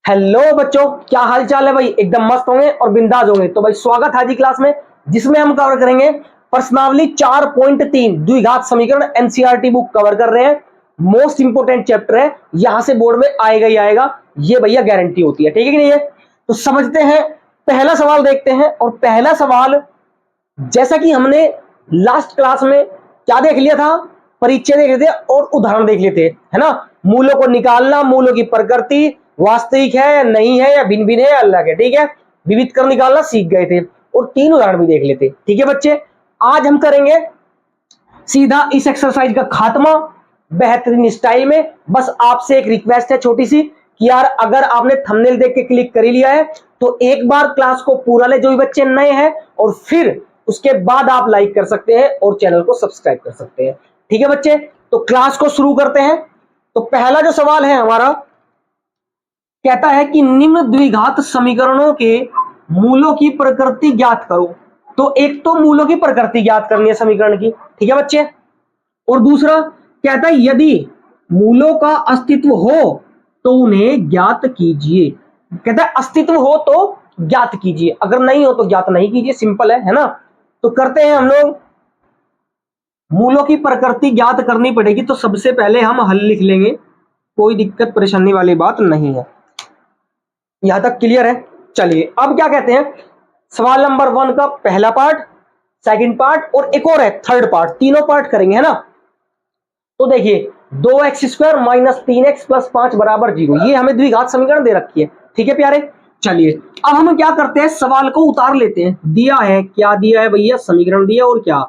Hello बच्चों, क्या हाल चाल है भाई। एकदम मस्त होंगे और बिंदास होंगे। तो भाई स्वागत है आज की क्लास में, जिसमें हम कवर करेंगे प्रश्नावली 4.3 द्विघात समीकरण। एनसीईआरटी बुक कवर कर रहे हैं। मोस्ट इंपोर्टेंट चैप्टर है, यहां से बोर्ड में आएगा ही आएगा, ये भैया गारंटी होती है। ठीक है कि नहीं है? तो समझते हैं, पहला सवाल देखते हैं। और पहला सवाल, जैसा कि हमने लास्ट क्लास में क्या देख लिया था, परिचय देख लेते और उदाहरण देख लेते, है ना। मूलों को निकालना, मूलों की प्रकृति, वास्तविक है या नहीं है या भिन्न भिन्न है या अलग है। ठीक है, विविध कर निकालना सीख गए थे और 3 उदाहरण भी देख लेते। ठीक है बच्चे, आज हम करेंगे सीधा इस एक्सरसाइज का खात्मा बेहतरीन स्टाइल में। बस आपसे एक रिक्वेस्ट है छोटी सी कि यार अगर आपने थंबनेल देख के क्लिक कर ही लिया है तो एक बार क्लास को पूरा ले, जो भी बच्चे नए हैं, और फिर उसके बाद आप लाइक कर सकते हैं और चैनल को सब्सक्राइब कर सकते हैं। ठीक है बच्चे, तो क्लास को शुरू करते हैं। तो पहला जो सवाल है हमारा, कहता है कि निम्न द्विघात समीकरणों के मूलों की प्रकृति ज्ञात करो। तो एक तो मूलों की प्रकृति ज्ञात करनी है समीकरण की, ठीक है बच्चे। और दूसरा कहता है यदि मूलों का अस्तित्व हो तो उन्हें ज्ञात कीजिए। कहता है अस्तित्व हो तो ज्ञात कीजिए, अगर नहीं हो तो ज्ञात नहीं कीजिए। सिंपल है ना। तो करते हैं हम लोग। मूलों की प्रकृति ज्ञात करनी पड़ेगी, तो सबसे पहले हम हल लिख लेंगे, कोई दिक्कत परेशानी वाली बात नहीं है। यहां तक क्लियर है? चलिए अब क्या कहते हैं, सवाल नंबर 1 का पहला पार्ट, सेकंड पार्ट और एक और है थर्ड पार्ट, तीनों पार्ट करेंगे, है ना। तो देखिए 2x² - 3x + 5 = 0, ये हमें द्विघात समीकरण दे रखी है। ठीक है प्यारे, चलिए अब हम क्या करते हैं, सवाल को उतार लेते हैं। दिया है, क्या दिया है भैया? समीकरण दिया, और क्या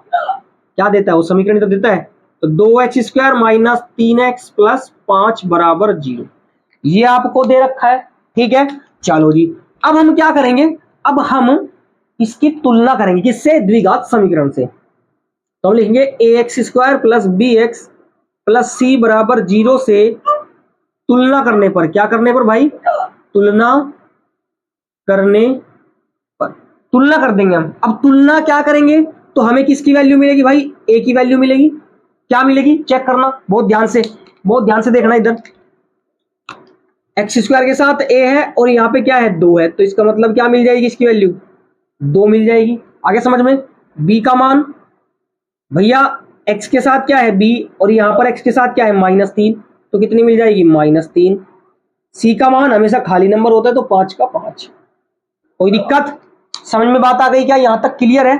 क्या देता है वो? समीकरण तो देता है। तो 2x² - 3x + 5 = 0, ये आपको दे रखा है। ठीक है, चलो जी अब हम क्या करेंगे, अब हम इसकी तुलना करेंगे, किससे? द्विघात समीकरण से। तो हम लिखेंगे ax² + bx + c = 0 से तुलना करने पर, क्या करने पर भाई? तुलना करने पर, तुलना कर देंगे हम। अब तुलना क्या करेंगे तो हमें किसकी वैल्यू मिलेगी भाई? a की वैल्यू मिलेगी। क्या मिलेगी चेक करना, बहुत ध्यान से देखना। इधर x² के साथ a है और यहाँ पे क्या है? 2 है, तो इसका मतलब क्या मिल जाएगी? इसकी वैल्यू 2 मिल जाएगी। आगे समझ में। b का मान भैया, x के साथ क्या है? b, और यहाँ पर x के साथ क्या है? -3, तो कितनी मिल जाएगी? -3। c का मान हमेशा खाली नंबर होता है, तो 5 का 5। कोई दिक्कत? समझ में बात आ गई क्या? यहां तक क्लियर है?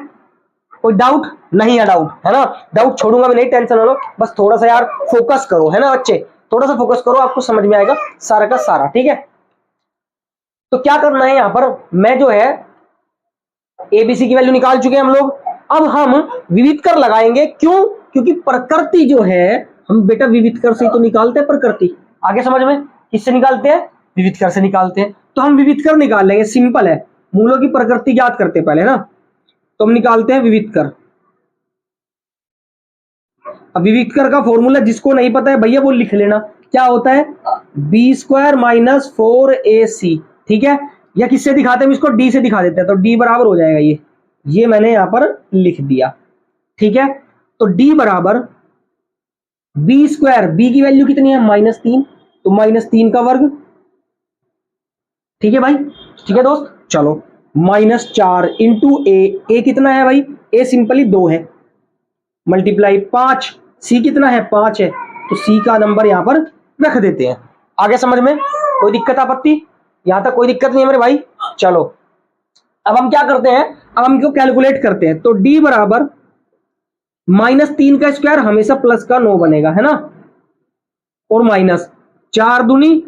कोई डाउट नहीं है? डाउट है ना, डाउट छोड़ूंगा मैं नहीं, टेंशन ना लो। बस थोड़ा सा यार फोकस करो, है ना बच्चे, थोड़ा सा फोकस करो, आपको समझ में आएगा सारा का सारा। ठीक है, तो क्या करना है, यहां पर मैं जो है एबीसी की वैल्यू निकाल चुके हैं हम लोग। अब हम विविध कर लगाएंगे, क्यों? क्योंकि प्रकृति जो है, हम बेटा विविध कर से ही तो निकालते हैं प्रकृति। आगे समझ में, किससे निकालते हैं? विविध कर से निकालते हैं। तो हम विविध कर निकाल लेंगे, सिंपल है। मूलों की प्रकृति ज्ञात करते हैं पहले ना, तो हम निकालते हैं विविध कर। अब विविध कर का फॉर्मूला जिसको नहीं पता है भैया वो लिख लेना, क्या होता है? b² - 4ac। ठीक है, या किससे दिखाते हैं? इसको d से दिखा देते हैं, तो d बराबर हो जाएगा ये मैंने यहां पर लिख दिया। ठीक है, तो d बराबर b², b की वैल्यू कितनी है? -3, तो -3 का वर्ग। ठीक है भाई, ठीक है दोस्त, चलो -4 × a कितना है भाई? a सिंपली 2 है, मल्टीप्लाई 5, c कितना है? 5 है, तो c का नंबर यहां पर रख देते हैं। आगे समझ में? कोई दिक्कत आपत्ति? यहां तक कोई दिक्कत नहीं है मेरे भाई। चलो अब हम क्या करते हैं, अब हम इसको कैलकुलेट करते हैं। तो d बराबर -3 का स्क्वायर हमेशा प्लस का 9 बनेगा, है ना, और -4 दूनी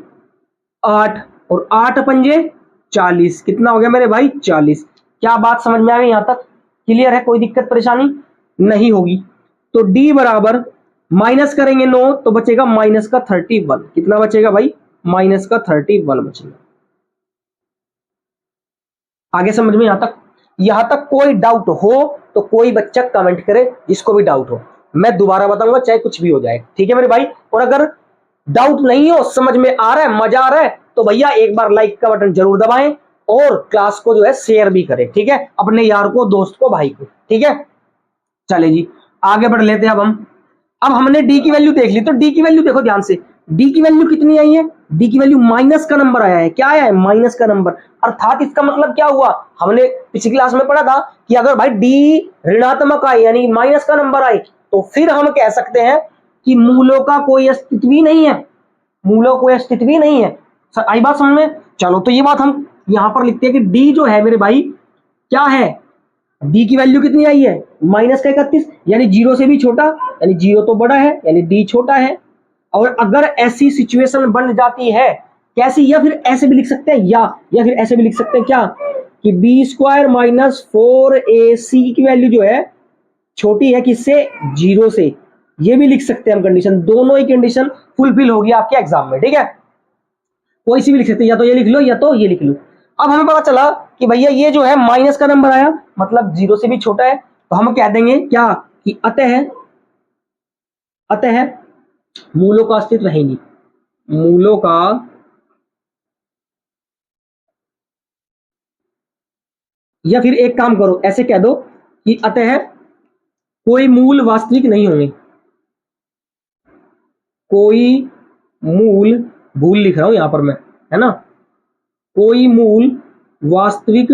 8 और 8 पंजे 40, कितना हो गया मेरे भाई? 40। क्या बात समझ में आ गई? यहां तक क्लियर है? कोई दिक्कत परेशानी नहीं होगी। तो d बराबर माइनस करेंगे 9 तो बचेगा -31। कितना बचेगा भाई? -31 बचेगा। आगे समझ में? यहां तक कोई डाउट हो तो कोई बच्चा कमेंट करे, जिसको भी डाउट हो। मैं दोबारा बताऊंगा चाहे कुछ भी हो जाए। ठीक है मेरे भाई, और अगर डाउट नहीं हो, समझ में आ रहा है, मजा आ रहा है, तो भैया एक बार लाइक का बटन जरूर दबाएं और क्लास को जो है शेयर भी करें। ठीक है, अपने यार को, दोस्त को, भाई को। ठीक है, चले जी आगे बढ़ लेते हैं। अब हमने डी की वैल्यू देख ली, तो डी की वैल्यू देखो ध्यान से। डी की वैल्यू कितनी आई है, डी की वैल्यू माइनस का नंबर आया है। क्या आया है, माइनस का नंबर। अर्थात इसका मतलब क्या हुआ, हमने पिछली क्लास में पढ़ा था कि अगर भाई डी ऋणात्मक आए यानी माइनस का नंबर आए तो फिर हम कह सकते हैं कि मूलों का कोई अस्तित्व ही नहीं है, मूलों कोई अस्तित्व ही नहीं है। आई बात समझ में। चलो तो ये बात हम यहां पर लिखते हैं कि डी जो है मेरे भाई क्या है, डी की वैल्यू कितनी आई है, माइनस का 31, यानी जीरो से भी छोटा, यानी जीरो तो बड़ा है यानी डी छोटा है। और अगर ऐसी सिचुएशन बन जाती है कैसी, या फिर ऐसे भी लिख सकते हैं, या फिर ऐसे भी लिख सकते हैं क्या कि बी स्क्वायर माइनस 4ac की वैल्यू जो है छोटी है किससे, जीरो से। ये भी लिख सकते हैं हम कंडीशन, दोनों ही कंडीशन फुलफिल होगी आपके एग्जाम में, ठीक है। कोई सी भी लिख सकते हैं, या तो ये लिख लो या तो ये लिख लो। अब हमें पता चला कि भैया ये जो है माइनस का नंबर आया मतलब जीरो से भी छोटा है, तो हम कह देंगे क्या कि अतः मूलों का अस्तित्व है नहीं, मूलों का या फिर एक काम करो ऐसे कह दो कि अतः कोई मूल वास्तविक नहीं होंगे, कोई मूल, भूल लिख रहा हूं यहां पर मैं, है ना, कोई मूल वास्तविक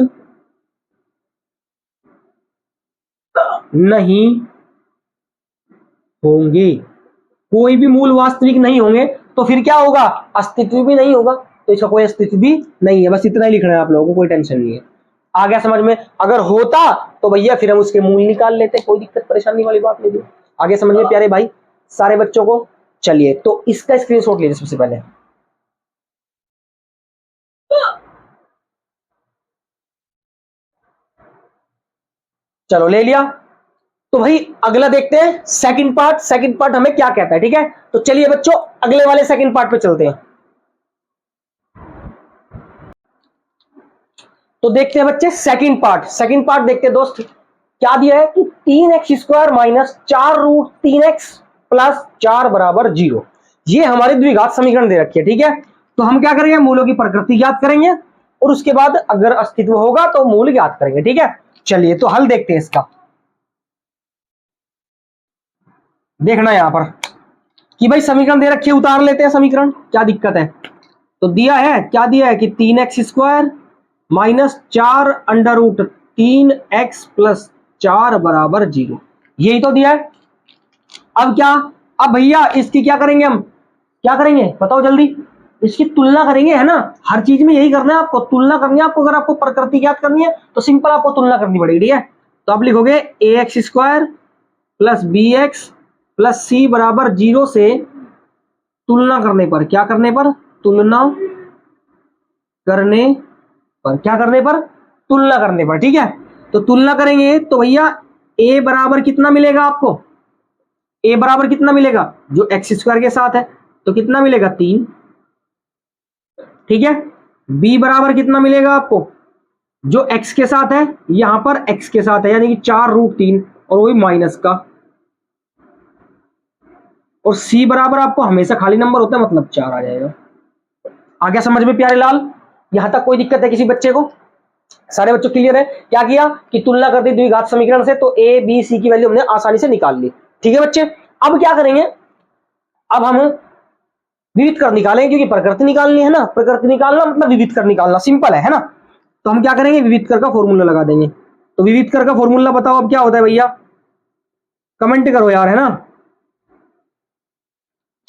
नहीं होंगे, कोई भी मूल वास्तविक नहीं होंगे तो फिर क्या होगा, अस्तित्व भी नहीं होगा, तो इसका कोई अस्तित्व भी नहीं है। बस इतना ही लिखना है आप लोगों को, कोई टेंशन नहीं है। आ गया समझ में। अगर होता तो भैया फिर हम उसके मूल निकाल लेते, कोई दिक्कत परेशानी वाली बात नहीं थी। आगे समझ में प्यारे भाई सारे बच्चों को। चलिए तो इसका स्क्रीनशॉट लीजिए सबसे पहले। चलो ले लिया। तो भाई अगला देखते हैं सेकंड पार्ट, सेकंड पार्ट हमें क्या कहता है, ठीक है। तो चलिए बच्चों अगले वाले सेकंड पार्ट पे चलते हैं। तो देखते हैं बच्चे सेकंड पार्ट, सेकंड पार्ट देखते हैं दोस्त। क्या दिया है कि 3x² माइनस 4√3x प्लस 4 बराबर 0, ये हमारी द्विघात समीकरण दे रखी है, ठीक है। तो हम क्या करेंगे, मूलों की प्रकृति ज्ञात करेंगे और उसके बाद अगर अस्तित्व होगा तो मूल ज्ञात करेंगे, ठीक है। चलिए तो हल देखते हैं इसका। देखना यहां पर कि भाई समीकरण दे रखी है, उतार लेते हैं समीकरण, क्या दिक्कत है। तो दिया है, क्या दिया है कि 3x² माइनस 4√3x प्लस 4 बराबर 0, यही तो दिया है। अब क्या, अब भैया इसकी क्या करेंगे, हम क्या करेंगे बताओ जल्दी, इसकी तुलना करेंगे, है ना। हर चीज में यही करना है आपको, तुलना करनी है आपको। अगर आपको प्रकृति ज्ञात करनी है तो सिंपल आपको तुलना करनी पड़ेगी, ठीक है। तो आप लिखोगे ax² plus bx plus c बराबर 0 से तुलना करने पर, क्या करने पर, तुलना करने पर, क्या करने पर, तुलना करने पर, ठीक है। तो तुलना करेंगे तो भैया a बराबर कितना मिलेगा आपको, a बराबर कितना मिलेगा, जो x² के साथ है तो कितना मिलेगा 3, ठीक है। b बराबर कितना मिलेगा आपको, जो x के साथ है, यहां पर x के साथ है यानी कि 4√3 और वही माइनस का, और c बराबर आपको हमेशा खाली नंबर होता है मतलब 4 आ जाएगा। आ गया समझ में प्यारे लाल, यहां तक कोई दिक्कत है किसी बच्चे को, सारे बच्चों क्लियर है। क्या किया कि तुलना कर दी द्विघात समीकरण से, तो a b c की वैल्यू हमने आसानी से निकाल ली, ठीक है बच्चे। अब क्या करेंगे, अब हम विविध कर निकालेंगे, क्योंकि प्रकृति निकालनी है ना, प्रकृति निकालना मतलब विविध कर निकालना, सिंपल है ना। तो हम क्या करेंगे, विविध कर का फॉर्मूला लगा देंगे। तो विविध कर का फॉर्मूला बताओ अब क्या होता है भैया, कमेंट करो यार, है ना,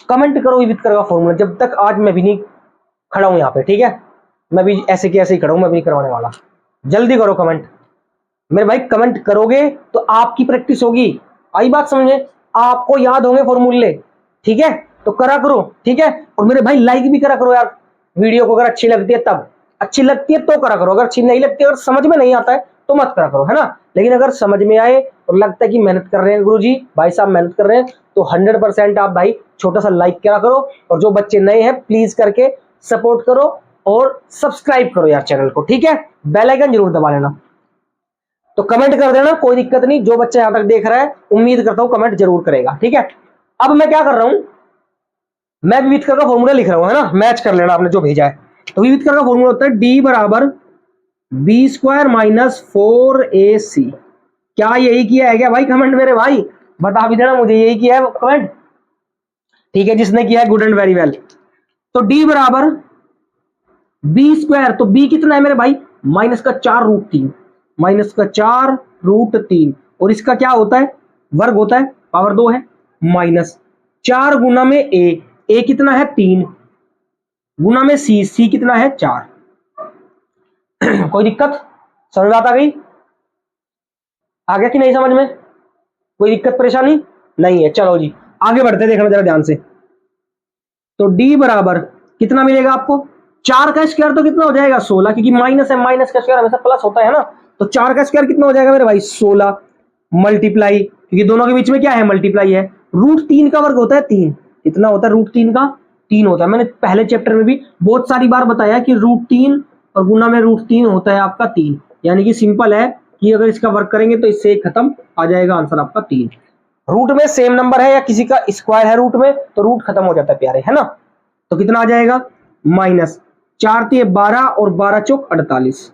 कमेंट करो विविध कर का फॉर्मूला। जब तक आज मैं भी नहीं खड़ा हूं यहाँ पे, ठीक है, मैं भी ऐसे के ऐसे ही खड़ा हूं, मैं भी नहीं करवाने वाला। जल्दी करो कमेंट मेरे भाई, कमेंट करोगे तो आपकी प्रैक्टिस होगी। आई बात समझे, आपको याद होंगे फॉर्मूले, ठीक है। तो करा करो, ठीक है। और मेरे भाई लाइक भी करा करो यार वीडियो को, अगर अच्छी लगती है तब, अच्छी लगती है तो करा करो, अगर अच्छी नहीं लगती, अगर समझ में नहीं आता है तो मत करा करो, है ना। लेकिन अगर समझ में आए और लगता है कि मेहनत कर रहे हैं गुरुजी भाई साहब, मेहनत कर रहे हैं, तो 100% आप भाई छोटा सा लाइक करा करो। और जो बच्चे नए हैं प्लीज करके सपोर्ट करो और सब्सक्राइब करो यार चैनल को, ठीक है। बेल आइकन जरूर दबा लेना। तो कमेंट कर देना, कोई दिक्कत नहीं। जो बच्चा यहां तक देख रहा है उम्मीद करता हूं कमेंट जरूर करेगा, ठीक है। अब मैं क्या कर रहा हूं, मैं विविध कर का फॉर्मूला लिख रहा हूं, है ना, मैच कर लेना आपने जो भेजा है। तो विविध कर का फॉर्मूला होता है d बराबर b² माइनस 4ac। क्या यही किया है क्या भाई, कमेंट मेरे भाई बता भी देना मुझे, यही किया है कमेंट। ठीक है, जिसने किया है गुड एंड वेरी वेल। तो डी बराबर बी स्क्वायर, तो बी कितना है मेरे भाई, माइनस का 4√3, माइनस का 4√3, और इसका क्या होता है, वर्ग होता है, पावर 2 है, माइनस 4 गुना में ए कितना है 3, गुना में सी कितना है 4। कोई दिक्कत, समझ बात आ गई, आ गया कि नहीं समझ में, कोई दिक्कत परेशानी नहीं है। चलो जी आगे बढ़ते, देखना जरा ध्यान से। तो डी बराबर कितना मिलेगा आपको, 4 का स्क्वायर तो कितना हो जाएगा 16, क्योंकि माइनस है, माइनस का स्क्वायर हमेशा प्लस होता है ना, तो 4 का स्क्वायर कितना हो जाएगा मेरे भाई 16, मल्टीप्लाई, क्योंकि दोनों के बीच में क्या है मल्टीप्लाई है, √3 का वर्ग होता है 3, कितना होता है √3 का 3 होता है। मैंने पहले चैप्टर में भी बहुत सारी बार बताया कि √3 और गुना में √3 होता है आपका 3, यानी कि सिंपल है कि अगर इसका वर्क करेंगे तो इससे खत्म आ जाएगा आंसर आपका 3। रूट में सेम नंबर है या किसी का स्क्वायर है रूट में, तो रूट खत्म हो जाता है प्यारे, है ना। तो कितना आ जाएगा, माइनस 4×3 = 12 और 12×4 = 48।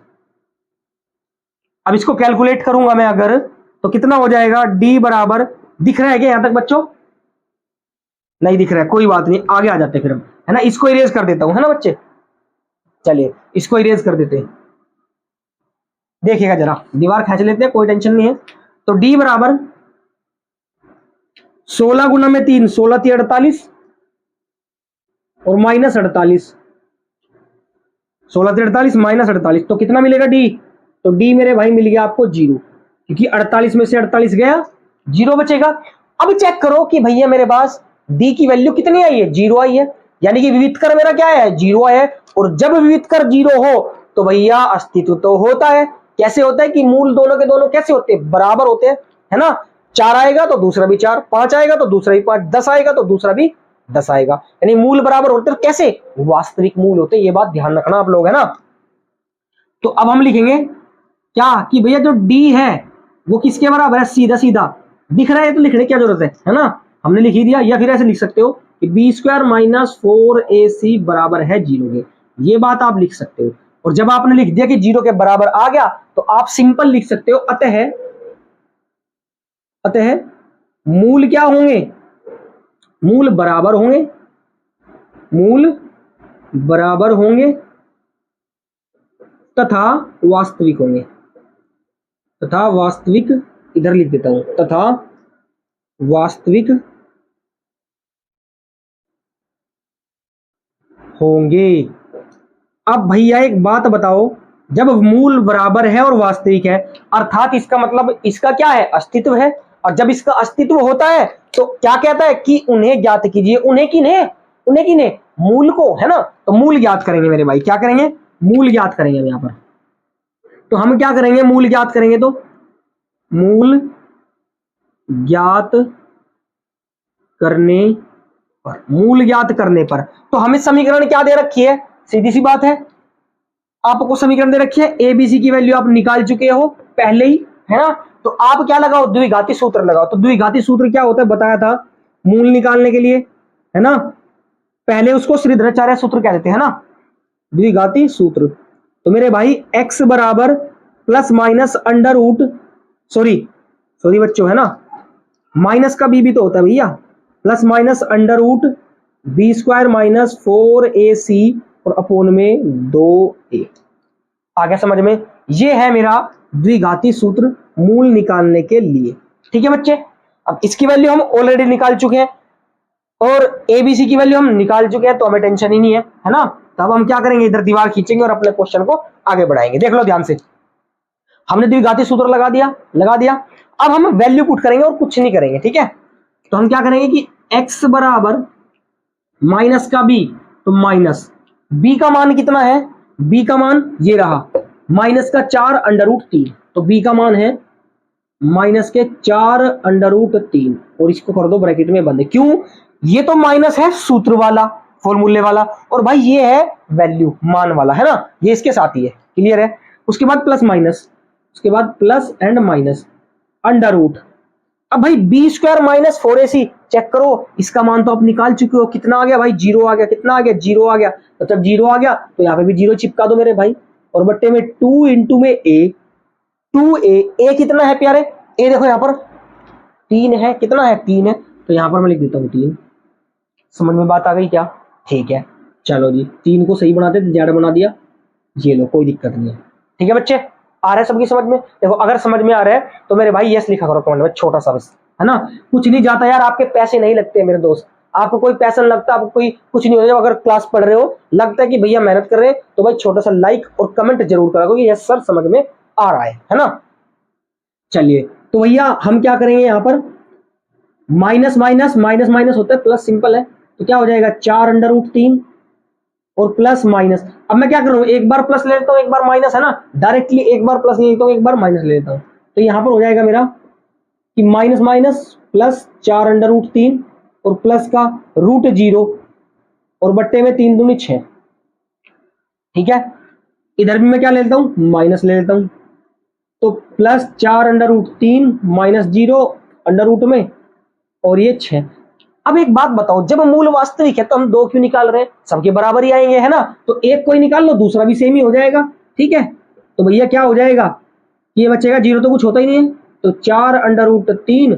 अब इसको कैलकुलेट करूंगा मैं अगर, तो कितना हो जाएगा, डी बराबर, दिख रहा है क्या यहां तक बच्चों, नहीं दिख रहा है, कोई बात नहीं, आगे आ जाते फिर हम, है ना। इसको इरेज कर देता हूं, है ना बच्चे, चलिए इसको इरेज कर देते हैं, देखिएगा जरा, दीवार खींच लेते हैं, कोई टेंशन नहीं है। तो डी बराबर 16 गुना में 3, 16×3 = 48 और माइनस 48, 16×3 = 48 माइनस 48, तो कितना मिलेगा डी, तो डी मेरे भाई मिल गया आपको 0, क्योंकि 48 में से 48 गया, 0 बचेगा। अब चेक करो कि भैया मेरे पास डी की वैल्यू कितनी आई है, 0 आई है, यानी कि विविध कर मेरा क्या है 0 आया है, और जब विविध कर 0 हो तो भैया अस्तित्व तो होता है। कैसे होता है कि मूल दोनों के दोनों कैसे होते हैं, बराबर होते हैं, है ना। 4 आएगा तो दूसरा भी 4, 5 आएगा तो दूसरा भी 5, 10 आएगा तो दूसरा भी 10 आएगा, यानी मूल बराबर होते हैं। कैसे, वास्तविक मूल होते हैं, ये बात ध्यान रखना आप लोग, है ना। तो अब हम लिखेंगे क्या कि भैया जो डी है वो किसके बराबर है, सीधा सीधा दिख रहा है तो लिखने की क्या जरूरत है ना, हमने लिख ही दिया। या फिर ऐसे लिख सकते हो कि b² - 4ac बराबर है 0 के, ये बात आप लिख सकते हो। और जब आपने लिख दिया कि 0 के बराबर आ गया तो आप सिंपल लिख सकते हो, अतः मूल क्या होंगे, मूल बराबर होंगे, मूल बराबर होंगे तथा वास्तविक होंगे, तथा वास्तविक, इधर लिख देता हूं, तथा वास्तविक होंगे। अब भैया एक बात बताओ, जब मूल बराबर है और वास्तविक है, अर्थात इसका मतलब इसका क्या है, अस्तित्व है। और जब इसका अस्तित्व होता है तो क्या कहता है कि उन्हें ज्ञात कीजिए, उन्हें किन्हें, मूल को, है ना। तो मूल ज्ञात करेंगे मेरे भाई, क्या करेंगे, मूल ज्ञात करेंगे यहां पर। तो हम क्या करेंगे, मूल ज्ञात करेंगे, तो मूल ज्ञात करने पर, मूल ज्ञात करने पर, तो हमें समीकरण क्या दे रखी है, सीधी सी बात है, आपको समीकरण दे रखी है, ए बी सी की वैल्यू आप निकाल चुके हो पहले ही, है ना। तो आप क्या लगाओ, द्विघाती सूत्र लगाओ। तो द्विघाती सूत्र क्या होता है बताया था, मूल निकालने के लिए, है ना, पहले उसको श्रीधराचार्य सूत्र कह देते हैं ना, द्विघाती सूत्र। तो मेरे भाई x बराबर plus minus under root, sorry बच्चों, है ना, माइनस का b भी तो होता है भैया, plus minus under root b² - 4ac और अपोन में 2a। आ गया समझ में, ये है मेरा द्विघाती सूत्र मूल निकालने के लिए। ठीक है बच्चे, अब इसकी वैल्यू हम ऑलरेडी निकाल चुके हैं और एबीसी की वैल्यू हम निकाल चुके हैं, तो हमें टेंशन ही नहीं है ना। तो अब हम क्या करेंगे, इधर दीवार खींचेंगे और अपने क्वेश्चन को आगे बढ़ाएंगे। देख लो ध्यान से, हमने द्विघाती सूत्र लगा दिया। अब हम वैल्यू पुट करेंगे और कुछ नहीं करेंगे, ठीक है। तो हम क्या करेंगे कि x बराबर माइनस का b, तो माइनस b का मान कितना है, b का मान ये रहा, माइनस का 4√3, तो b का मान है माइनस के 4√3, और इसको कर दो ब्रैकेट में बंद। क्यों, ये तो माइनस है सूत्र वाला, फॉर्मूले वाला, और भाई ये है वैल्यू मान वाला, है ना, ये इसके साथ ही है, क्लियर है। उसके बाद प्लस माइनस, उसके बाद plus and minus under root. अब भाई b² - 4ac चेक करो, इसका मान तो आप निकाल चुके हो, कितना आ गया भाई, 0 आ गया, कितना आ गया, 0 आ गया। तो जब 0 आ गया तो यहाँ पे भी 0 चिपका दो मेरे भाई, और बट्टे में 2 इंटू में a, 2a, कितना है प्यारे, a देखो यहाँ पर 3 है, कितना है 3 है, तो यहाँ पर मैं लिख देता हूँ 3, समझ में बात आ गई क्या? ठीक है, चलो जी 3 को सही बनाते तो जेड बना दिया, ये लो कोई दिक्कत नहीं है। ठीक है बच्चे, आ रहा है सबकी समझ में? देखो अगर समझ में आ रहा है तो मेरे भाई यस लिखा करो कमेंट में, छोटा सा बस, है ना। कुछ नहीं जाता यार, आपके पैसे नहीं लगते मेरे दोस्त, आपको कोई पैसा नहीं लगता, आपको कोई कुछ नहीं होता। अगर क्लास पढ़ रहे हो, लगता है कि भैया मेहनत कर रहे हैं, तो भाई छोटा सा लाइक और कमेंट जरूर करा कि यस सर समझ में आ रहा है ना। चलिए तो भैया हम क्या करेंगे यहाँ पर, माइनस माइनस माइनस माइनस होता है प्लस, सिंपल है। तो क्या हो जाएगा 4√3 और प्लस माइनस। अब मैं क्या करूँ, एक बार प्लस ले लेता हूँ एक बार माइनस, है ना। डायरेक्टली एक बार प्लस ले लेता हूँ एक बार माइनस ले लेता हूँ। तो यहाँ पर हो जाएगा मेरा कि माइनस माइनस प्लस 4√3 और प्लस का √0 और बट्टे में 3 दूनी 6। ठीक है, इधर भी मैं क्या ले लेता हूँ, माइनस ले लेता हूँ। तो प्लस 4√3 माइनस 0 अंडर रूट में और ये 6। अब एक बात बताओ, जब मूल वास्तविक है तो हम 2 क्यों निकाल रहे हैं, सबके बराबर ही आएंगे, है ना। तो एक कोई निकाल लो, दूसरा भी सेम ही हो जाएगा। ठीक है, तो भैया क्या हो जाएगा, ये बचेगा 0 तो कुछ होता ही नहीं है, तो 4√3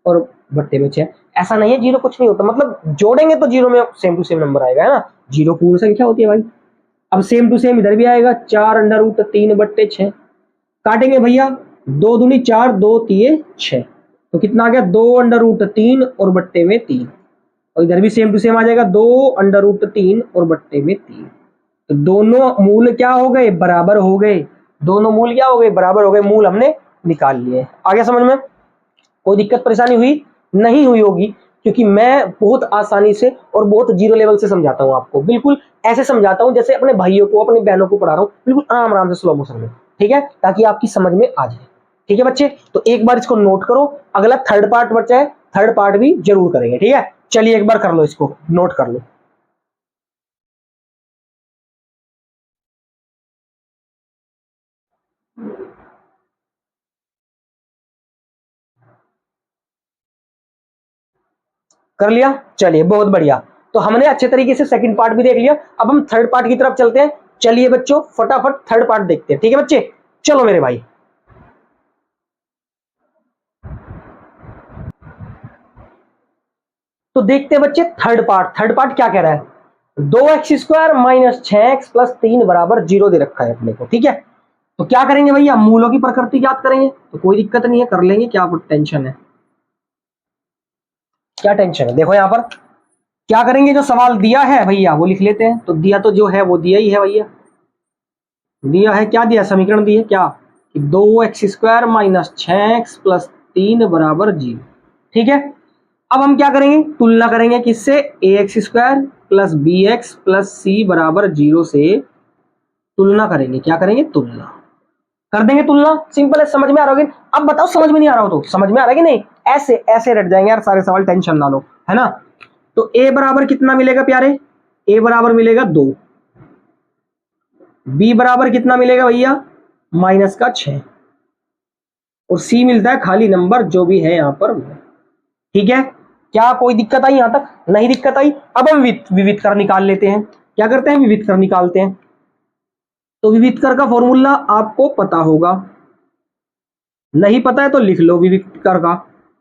और बट्टे में 6। ऐसा नहीं है 0 कुछ नहीं होता, मतलब जोड़ेंगे तो 0 में सेम टू सेम नंबर आएगा, है ना। 0 पूर्ण संख्या होती है भाई। अब सेम टू सेम इधर भी आएगा, 4√3 बट्टे 6। काटेंगे भैया, 2 दूनी 4, 2 तिये 6, तो कितना आ गया 2√3 और बट्टे में 3। और इधर भी सेम टू सेम आ जाएगा, 2√3 और बट्टे में 3। तो दोनों मूल क्या हो गए, बराबर हो गए। दोनों मूल क्या हो गए, बराबर हो गए। मूल हमने निकाल लिए। आ गया समझ में? कोई दिक्कत परेशानी हुई नहीं हुई होगी, क्योंकि मैं बहुत आसानी से और बहुत जीरो लेवल से समझाता हूँ आपको। बिल्कुल ऐसे समझाता हूँ जैसे अपने भाइयों को अपनी बहनों को पढ़ा रहा हूँ, बिल्कुल आराम आराम से स्लो मोशन में। ठीक है, ताकि आपकी समझ में आ जाए। ठीक है बच्चे, तो एक बार इसको नोट करो, अगला थर्ड पार्ट बचा है, थर्ड पार्ट भी जरूर करेंगे। ठीक है, चलिए एक बार कर लो, इसको नोट कर लो। कर लिया, चलिए बहुत बढ़िया। तो हमने अच्छे तरीके से सेकंड पार्ट भी देख लिया, अब हम थर्ड पार्ट की तरफ चलते हैं। चलिए बच्चों फटाफट थर्ड पार्ट देखते हैं। ठीक है बच्चे, चलो मेरे भाई। तो देखते हैं बच्चे थर्ड पार्ट। थर्ड पार्ट क्या कह रहा है, 2x² माइनस 6x प्लस 3 बराबर 0 दे रखा है अपने को। ठीक है, तो क्या करेंगे भैया, मूलों की प्रकृति याद करेंगे। तो कोई दिक्कत नहीं है, कर लेंगे, क्या टेंशन है, क्या टेंशन है। देखो यहां पर क्या करेंगे, जो सवाल दिया है भैया वो लिख लेते हैं। तो दिया तो जो है वो दिया ही है भैया, दिया है क्या, दिया समीकरण दी है क्या, कि 2x² माइनस 6x प्लस 3 बराबर 0। ठीक है, अब हम क्या करेंगे, तुलना करेंगे किससे, ax² plus bx plus c बराबर 0 से तुलना करेंगे। क्या करेंगे, तुलना कर देंगे। तुलना सिंपल है, समझ में आ रहा होगा। अब बताओ समझ में नहीं आ रहा हो तो समझ में आ रहा है कि नहीं, ऐसे ऐसे रट जाएंगे यार सारे सवाल, टेंशन ना लो, है ना। तो a बराबर कितना मिलेगा प्यारे, a बराबर मिलेगा 2, b बराबर कितना मिलेगा भैया, माइनस का 6, और c मिलता है खाली नंबर जो भी है यहां पर। ठीक है, क्या कोई दिक्कत आई यहां तक, नहीं दिक्कत आई। अब हम विविध कर निकाल लेते हैं। क्या करते हैं, विविध कर निकालते हैं। तो विविध कर का फॉर्मूला आपको पता होगा, नहीं पता है तो लिख लो। विविध कर का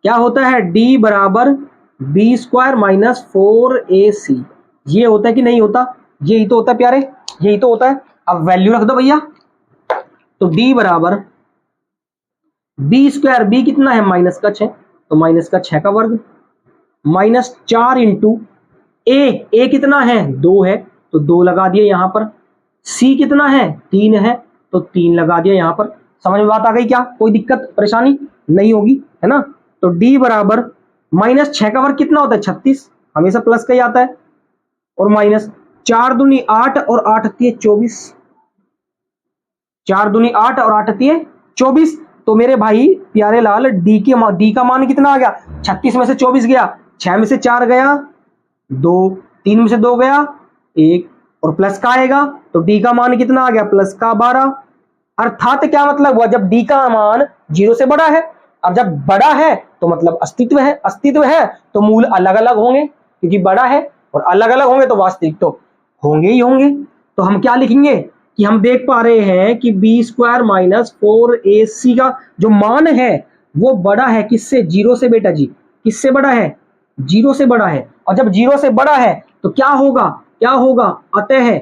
क्या होता है, d बराबर b² माइनस 4ac। ये होता है कि नहीं होता, यही तो होता है प्यारे, यही तो होता है। अब वैल्यू रख दो भैया, तो d बराबर b², b कितना है माइनस का 6, तो माइनस का 6 का वर्ग माइनस 4 इंटू ए कितना है 2 है, तो 2 लगा दिए यहां पर। c कितना है 3 है, तो 3 लगा दिया यहां पर। समझ में बात आ गई क्या, कोई दिक्कत परेशानी नहीं होगी, है ना। तो d बराबर माइनस 6 का वर्ग कितना होता है 36, हमेशा प्लस का ही आता है, और माइनस 4 दूनी 8 और 8 तिये 24, 4 दूनी 8 और 8 तिये 24। तो मेरे भाई प्यारे लाल डी का मान कितना आ गया, 36 में से 24 गया, 6 में से 4 गया 2, 3 में से 2 गया 1, और प्लस का आएगा, तो डी का मान कितना आ गया, प्लस का 12। अर्थात क्या मतलब हुआ, जब डी का मान 0 से बड़ा है। अब जब बड़ा है तो मतलब अस्तित्व है, अस्तित्व है तो मूल अलग अलग होंगे, क्योंकि बड़ा है और अलग अलग होंगे तो वास्तविक तो होंगे ही होंगे। तो हम क्या लिखेंगे कि हम देख पा रहे हैं कि b² माइनस 4ac का जो मान है वो बड़ा है किससे, 0 से बेटा जी, किससे बड़ा है, 0 से बड़ा है। और जब 0 से बड़ा है तो क्या होगा, क्या होगा, अतः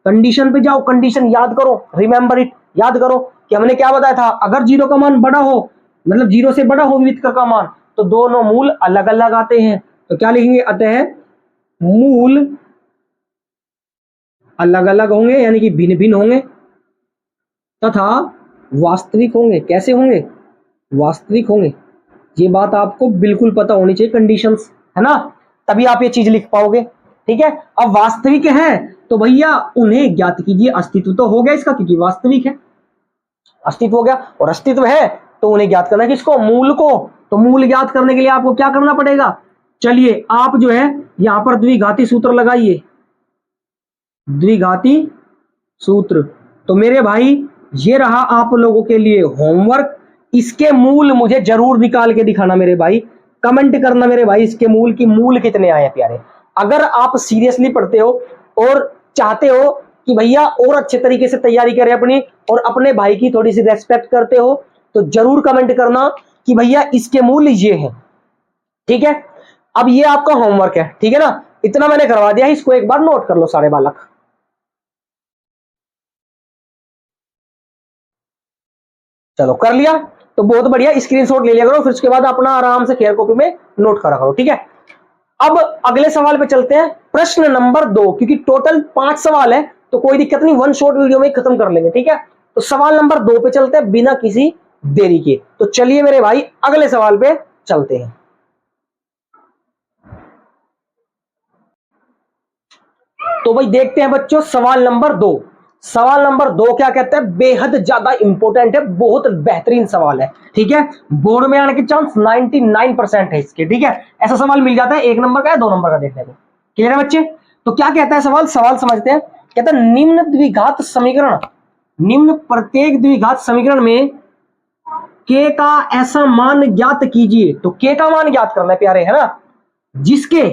कंडीशन पे जाओ, कंडीशन याद करो, रिमेंबर इट, याद करो कि हमने क्या बताया था, अगर 0 का मान बड़ा हो, मतलब 0 से बड़ा हो विविधकर का मान, तो दोनों मूल अलग अलग आते हैं। तो क्या लिखेंगे, अतः मूल अलग अलग होंगे, यानी कि भिन्न भिन्न होंगे, तथा वास्तविक होंगे। कैसे होंगे, वास्तविक होंगे। ये बात आपको बिल्कुल पता होनी चाहिए, कंडीशंस, है ना, तभी आप ये चीज लिख पाओगे। ठीक है, अब वास्तविक है तो भैया उन्हें ज्ञात कीजिए। अस्तित्व तो हो गया इसका, क्योंकि वास्तविक है, अस्तित्व हो गया, और अस्तित्व है तो उन्हें ज्ञात करना है, किसको, मूल को। तो मूल ज्ञात करने के लिए आपको क्या करना पड़ेगा, चलिए आप जो है यहां पर द्विघाती सूत्र लगाइए, द्विघाती सूत्र। तो मेरे भाई ये रहा आप लोगों के लिए होमवर्क। इसके मूल मुझे जरूर निकाल के दिखाना मेरे भाई, कमेंट करना मेरे भाई इसके मूल की, मूल कितने आए प्यारे। अगर आप सीरियसली पढ़ते हो और चाहते हो कि भैया और अच्छे तरीके से तैयारी करें अपनी, और अपने भाई की थोड़ी सी रेस्पेक्ट करते हो, तो जरूर कमेंट करना कि भैया इसके मूल ये हैं। ठीक है, अब ये आपका होमवर्क है, ठीक है ना, इतना मैंने करवा दिया, इसको एक बार नोट कर लो सारे बालक। चलो कर लिया तो बहुत बढ़िया, स्क्रीनशॉट ले लिया करो, फिर उसके बाद अपना आराम से फेयर कॉपी में नोट करा करो। ठीक है, अब अगले सवाल पे चलते हैं, प्रश्न नंबर 2, क्योंकि टोटल 5 सवाल है तो कोई दिक्कत नहीं, वन शॉर्ट वीडियो में खत्म कर लेंगे। ठीक है, तो सवाल नंबर 2 पे चलते हैं बिना किसी देरी के। तो चलिए मेरे भाई अगले सवाल पे चलते हैं। तो भाई देखते हैं बच्चों सवाल नंबर 2। सवाल नंबर 2 क्या कहता है, बेहद ज्यादा इंपॉर्टेंट है, बहुत बेहतरीन सवाल है। ठीक है, बोर्ड में आने के चांस 99% है इसके। ठीक है, ऐसा सवाल मिल जाता है, 1 नंबर का है, 2 नंबर का, देखने को। क्लियर है बच्चे, तो क्या कहता है सवाल, सवाल समझते हैं। कहता है निम्न द्विघात समीकरण, निम्न प्रत्येक द्विघात समीकरण में के का ऐसा मान ज्ञात कीजिए। तो के का मान ज्ञात करना है प्यारे, है ना, जिसके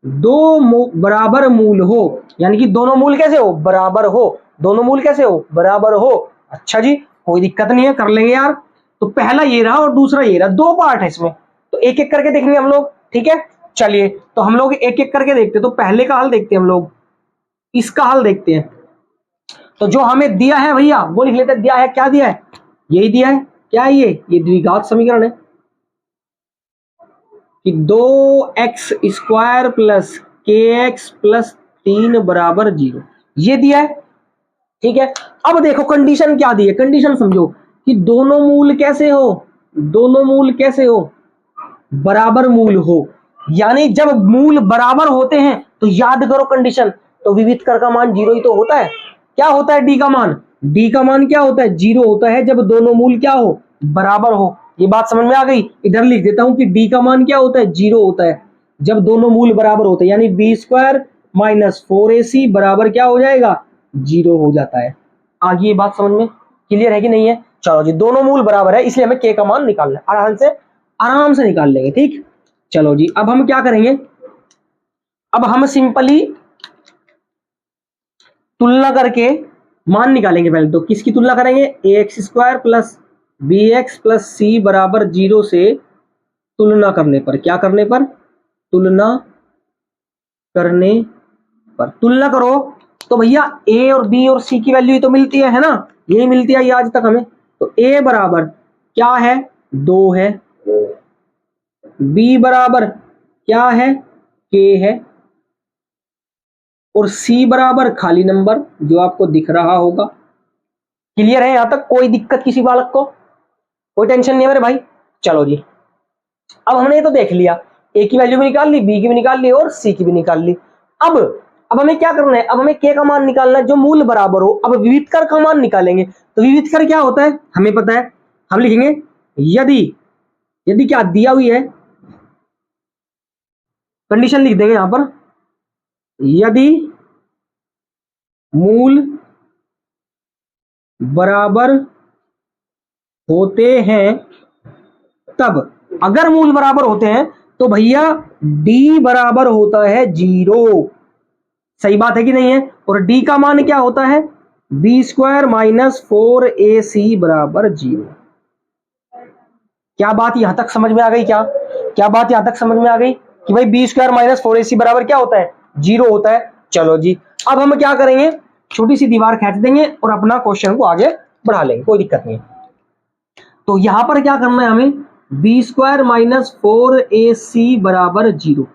दो बराबर मूल हो, यानी कि दोनों मूल कैसे हो, बराबर हो, दोनों मूल कैसे हो, बराबर हो। अच्छा जी, कोई दिक्कत नहीं है, कर लेंगे यार। तो पहला ये रहा और दूसरा ये रहा, 2 पार्ट है इसमें, तो एक एक करके देखेंगे हम लोग। ठीक है, चलिए तो हम लोग एक एक करके देखते हैं। तो पहले का हल देखते हैं हम लोग, इसका हल देखते हैं। तो जो हमें दिया है भैया वो लिख लेते हैं, दिया है, क्या दिया है, यही दिया है, क्या है ये द्विघात समीकरण है कि 2x² प्लस kx प्लस 3 बराबर 0, ये दिया है। ठीक है, अब देखो कंडीशन क्या दी है, कंडीशन समझो कि दोनों मूल कैसे हो, दोनों मूल कैसे हो, बराबर मूल हो। यानी जब मूल बराबर होते हैं तो याद करो कंडीशन, तो विविधकर का मान 0 ही तो होता है। क्या होता है, डी का मान, डी का मान क्या होता है, 0 होता है जब दोनों मूल क्या हो, बराबर हो। ये बात समझ में आ गई, इधर लिख देता हूं कि डी का मान क्या होता है, 0 होता है जब दोनों मूल बराबर होते हैं, यानी b² माइनस 4ac बराबर क्या हो जाएगा, 0 हो जाता है। आगे ये बात समझ में क्लियर है कि नहीं है। चलो जी, दोनों मूल बराबर है इसलिए हमें के का मान निकालना है, आराम से निकाल लेंगे। ठीक, चलो जी, अब हम क्या करेंगे, अब हम सिंपली तुलना करके मान निकालेंगे। पहले तो किसकी तुलना करेंगे, ax² plus bx plus c बराबर 0 से तुलना करने पर, क्या करने पर, तुलना करने पर, तुलना करो तो भैया a और b और c की वैल्यू ही तो मिलती है ना, यही मिलती है आज तक हमें। तो a बराबर क्या है, 2 है, b बराबर क्या है, k है, और c बराबर खाली नंबर जो आपको दिख रहा होगा। क्लियर है यहां तक, कोई दिक्कत किसी बालक को, कोई टेंशन नहीं है मेरे भाई। चलो जी, अब हमने ये तो देख लिया, a की वैल्यू भी निकाल ली, b की भी निकाल ली और c की भी निकाल ली। अब हमें क्या करना है, अब हमें k का मान निकालना है जो मूल बराबर हो। अब विविधकर का मान निकालेंगे, तो विविधकर क्या होता है हमें पता है, हम लिखेंगे यदि, यदि क्या दिया हुई है, कंडीशन लिख देंगे यहां पर, यदि मूल बराबर होते हैं तब, अगर मूल बराबर होते हैं तो भैया d बराबर होता है 0। सही बात है कि नहीं है, और d का मान क्या होता है, b² माइनस 4ac बराबर 0। क्या बात यहां तक समझ में आ गई, क्या क्या बात यहां तक समझ में आ गई। कि भाई बी स्क्वायर माइनस 4ac बराबर क्या होता है, 0 होता है। चलो जी, अब हम क्या करेंगे, छोटी सी दीवार खींच देंगे और अपना क्वेश्चन को आगे बढ़ा लेंगे, कोई दिक्कत नहीं। तो यहां पर क्या करना है हमें, बी स्क्वायर माइनस 4ac बराबर 0।